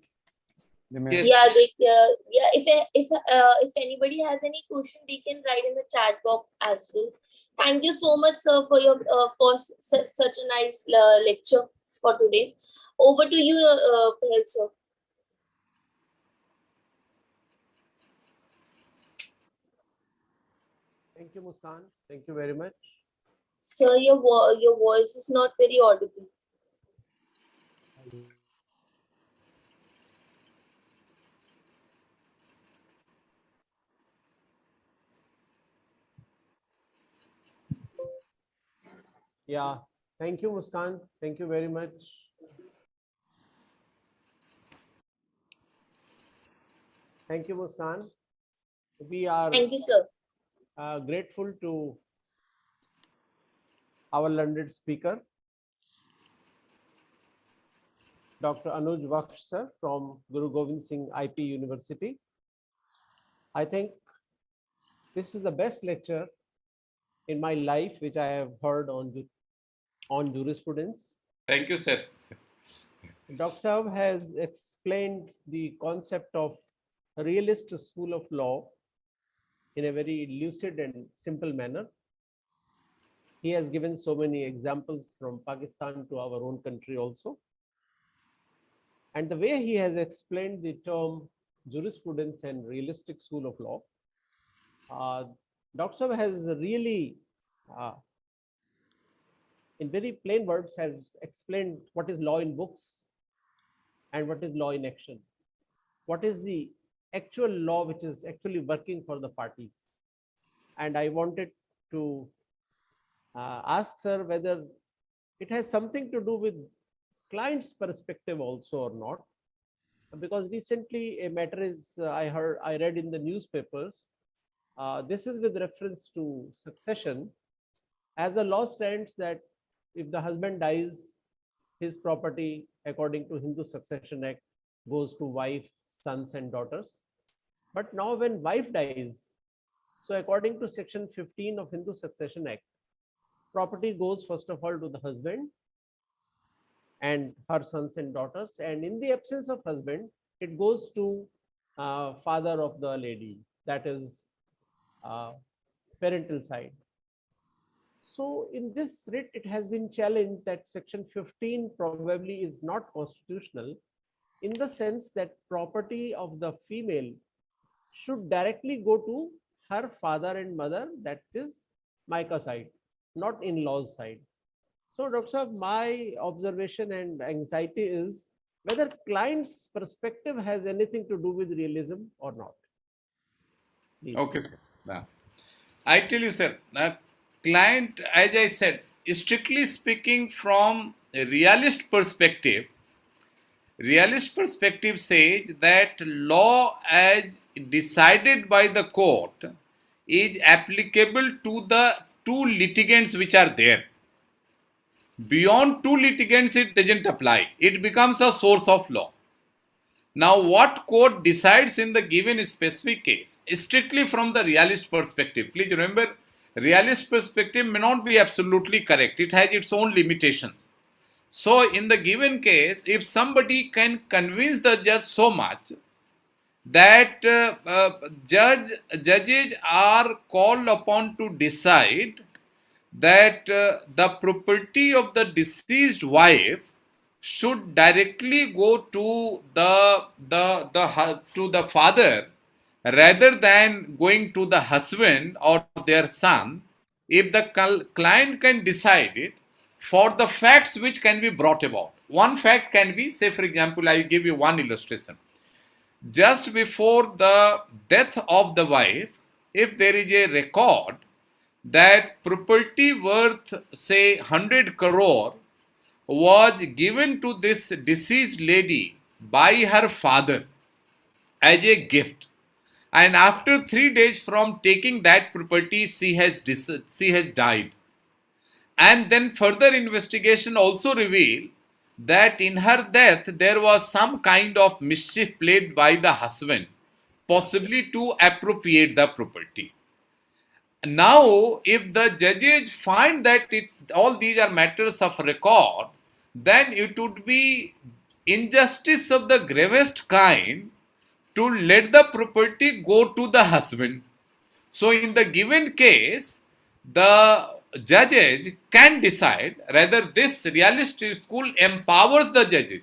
They may. Yes. Yeah, if anybody has any question, they can write in the chat box as well. Thank you so much, sir, for your such a nice lecture for today. Over to you, Pahel, sir. Thank you, Muskan. Thank you very much. Sir, your voice is not very audible. Yeah. Thank you, Muskan. Thank you very much. Thank you, Muskan. We are Thank you, sir. Grateful to our learned speaker. Dr. Anuj Vaksha from Guru Gobind Singh IP University. I think this is the best lecture in my life which I have heard on jurisprudence. Thank you, sir. Dr. Saab has explained the concept of realist school of law in a very lucid and simple manner. He has given so many examples from Pakistan to our own country also. And the way he has explained the term jurisprudence and realistic school of law, Dr. Saab has really, in very plain words, has explained what is law in books and what is law in action. What is the actual law which is actually working for the parties. And I wanted to ask sir whether it has something to do with client's perspective also or not, because recently a matter is I read in the newspapers. This is with reference to succession. As the law stands that if the husband dies, his property according to Hindu Succession Act goes to wife, sons and daughters. But now when wife dies, so according to section 15 of Hindu Succession Act, property goes first of all to the husband and her sons and daughters, and in the absence of husband, it goes to father of the lady, that is parental side. So in this writ, it has been challenged that section 15 probably is not constitutional in the sense that property of the female should directly go to her father and mother, that is Micah side, not in-laws side. So Dr. Saab, my observation and anxiety is whether client's perspective has anything to do with realism or not. Please. Okay, sir. Now, I tell you, sir, client, as I said, strictly speaking from a realist perspective says that law as decided by the court is applicable to the two litigants which are there. Beyond two litigants, it doesn't apply. It becomes a source of law. Now, what court decides in the given specific case, strictly from the realist perspective, please remember, realist perspective may not be absolutely correct. It has its own limitations. So, in the given case, if somebody can convince the judge so much that judges are called upon to decide that the property of the deceased wife should directly go to the father rather than going to the husband or their son, if the client can decide it for the facts which can be brought about. One fact can be, say for example, I will give you one illustration. Just before the death of the wife, if there is a record that property worth say 100 crore was given to this deceased lady by her father as a gift, and after 3 days from taking that property she has died, and then further investigation also revealed that in her death there was some kind of mischief played by the husband, possibly to appropriate the property. Now, if the judges find that all these are matters of record, then it would be injustice of the gravest kind to let the property go to the husband. So, in the given case, the judges can decide, rather this realist school empowers the judges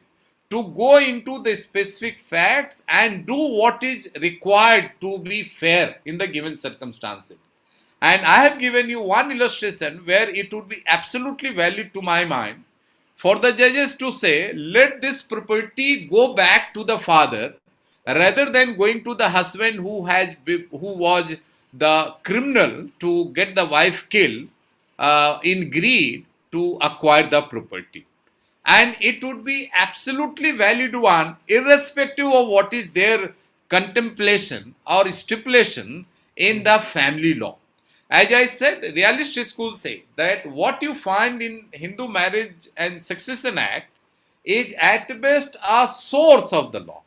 to go into the specific facts and do what is required to be fair in the given circumstances. And I have given you one illustration where it would be absolutely valid to my mind for the judges to say, let this property go back to the father rather than going to the husband who was the criminal to get the wife killed in greed to acquire the property. And it would be absolutely valid one, irrespective of what is their contemplation or stipulation in the family law. As I said, realist school say that what you find in Hindu Marriage and Succession Act is at best a source of the law.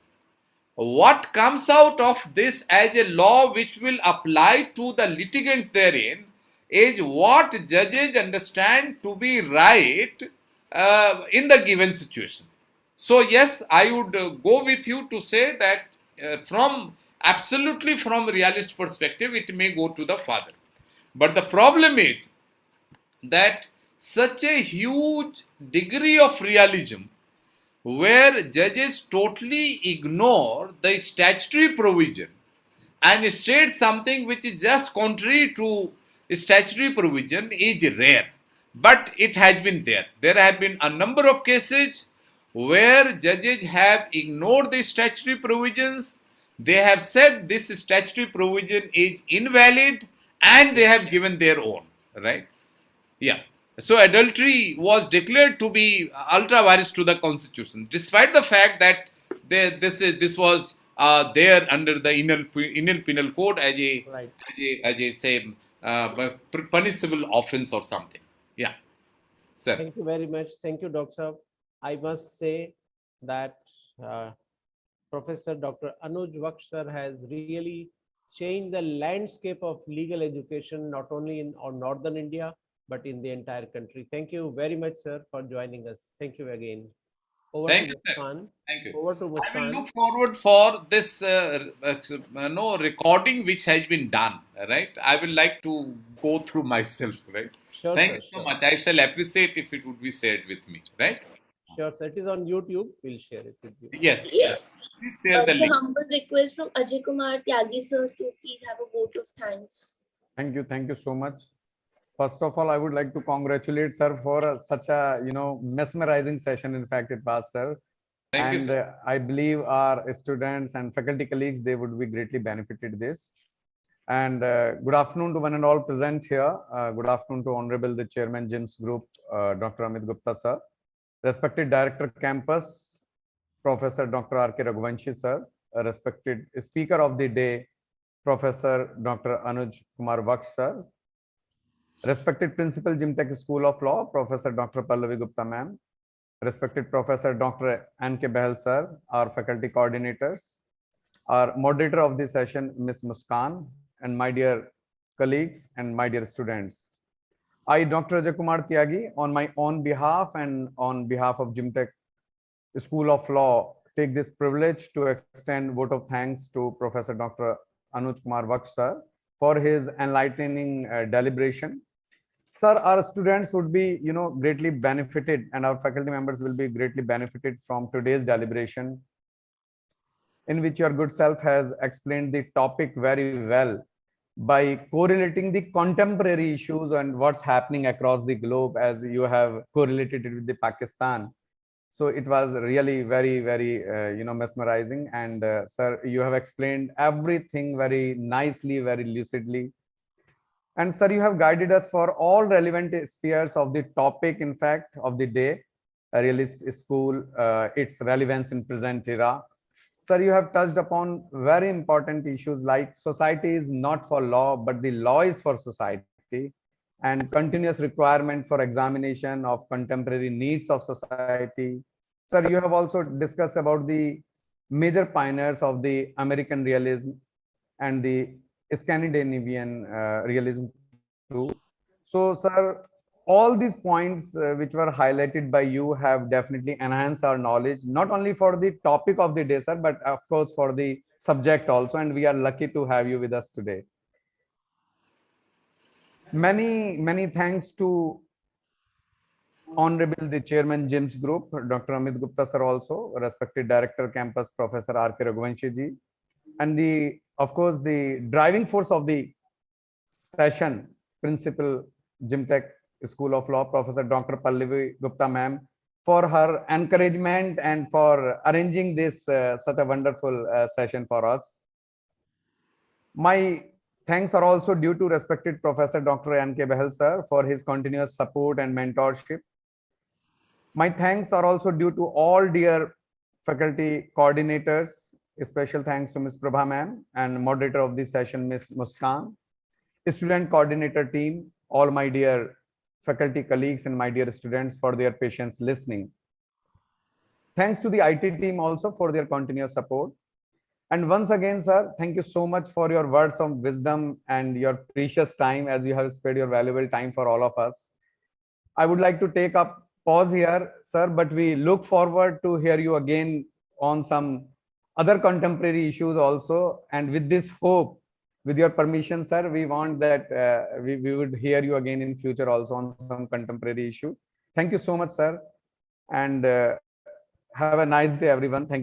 What comes out of this as a law which will apply to the litigants therein is what judges understand to be right in the given situation. So yes, I would go with you to say that from absolutely from realist perspective, it may go to the father. But the problem is that such a huge degree of realism where judges totally ignore the statutory provision and state something which is just contrary to statutory provision is rare. But it has been there. There have been a number of cases where judges have ignored the statutory provisions. They have said this statutory provision is invalid and they have given their own, right? Yeah. So adultery was declared to be ultra vires to the constitution, despite the fact that this was there under the Indian Penal Code as a Right. as a say punishable offense or something. Yeah, sir. Thank you very much. Thank you, Dr. Saab. I must say that Professor Dr. Anuj Vaksha has really changed the landscape of legal education, not only in or northern India, but in the entire country. Thank you very much, sir, for joining us. Thank you again. Over Thank to you, sir. Muskan. Thank you. Over to I will Muskan. look forward for this no recording which has been done. Right. I will like to go through myself. Right. Sure, Thank sir. you so Sure. much. I shall appreciate if it would be shared with me. Right. Sure, sir. It is on YouTube. We'll share it with you. Yes. Yes. Yes. Please share the The link. humble request from Ajay Kumar Tyagi sir to please have a vote of thanks. Thank you. Thank you so much. First of all, I would like to congratulate sir for such a mesmerizing session. In fact, it was, sir. Thank you, And sir. I believe our students and faculty colleagues, they would be greatly benefited this. And good afternoon to one and all present here. Good afternoon to Honorable the Chairman, GEMS Group, Dr. Amit Gupta, sir. Respected Director Campus, Professor Dr. R.K. Raghuvanshi, sir. Respected Speaker of the Day, Professor Dr. Anuj Kumar Vaksha, sir. Respected Principal, JEMTEC School of Law, Professor Dr. Pallavi Gupta, ma'am. Respected Professor Dr. N.K. Behel, sir, our faculty coordinators, our moderator of the session, Ms. Muskan, and my dear colleagues and my dear students. I, Dr. Ajay Kumar Tyagi, on my own behalf and on behalf of JEMTEC School of Law, take this privilege to extend vote of thanks to Professor Dr. Anuj Kumar Vaksha for his enlightening deliberation. Sir, our students would be, greatly benefited, and our faculty members will be greatly benefited from today's deliberation, in which your good self has explained the topic very well by correlating the contemporary issues and what's happening across the globe, as you have correlated it with the Pakistan. So it was really very, very, mesmerizing. And sir, you have explained everything very nicely, very lucidly. And sir, you have guided us for all relevant spheres of the topic, in fact, of the day, Realist School, its relevance in present era. Sir, you have touched upon very important issues like society is not for law, but the law is for society, and continuous requirement for examination of contemporary needs of society. Sir, you have also discussed about the major pioneers of the American realism and the Scandinavian realism too. So, sir, all these points which were highlighted by you have definitely enhanced our knowledge, not only for the topic of the day, sir, but of course for the subject also. And we are lucky to have you with us today. Many, many thanks to Honorable the Chairman, GEMS Group, Dr. Amit Gupta, sir, also, respected Director Campus, Professor R.K. Raghuvanshi ji, and of course, the driving force of the session, Principal, JEMTEC School of Law, Professor Dr. Pallavi Gupta, ma'am, for her encouragement and for arranging this such a wonderful session for us. My thanks are also due to respected Professor Dr. N.K. Behel, sir, for his continuous support and mentorship. My thanks are also due to all dear faculty coordinators. Special thanks to Ms. Prabha, ma'am, and moderator of this session, Ms. Muskan, student coordinator team, all my dear faculty colleagues and my dear students for their patience listening. Thanks to the IT team also for their continuous support. And once again, sir, thank you so much for your words of wisdom and your precious time, as you have spared your valuable time for all of us. I would like to take a pause here, sir, but we look forward to hear you again on some other contemporary issues also. And with this hope, with your permission, sir, we want that we would hear you again in future also on some contemporary issue. Thank you so much, sir. And have a nice day, everyone. Thank you.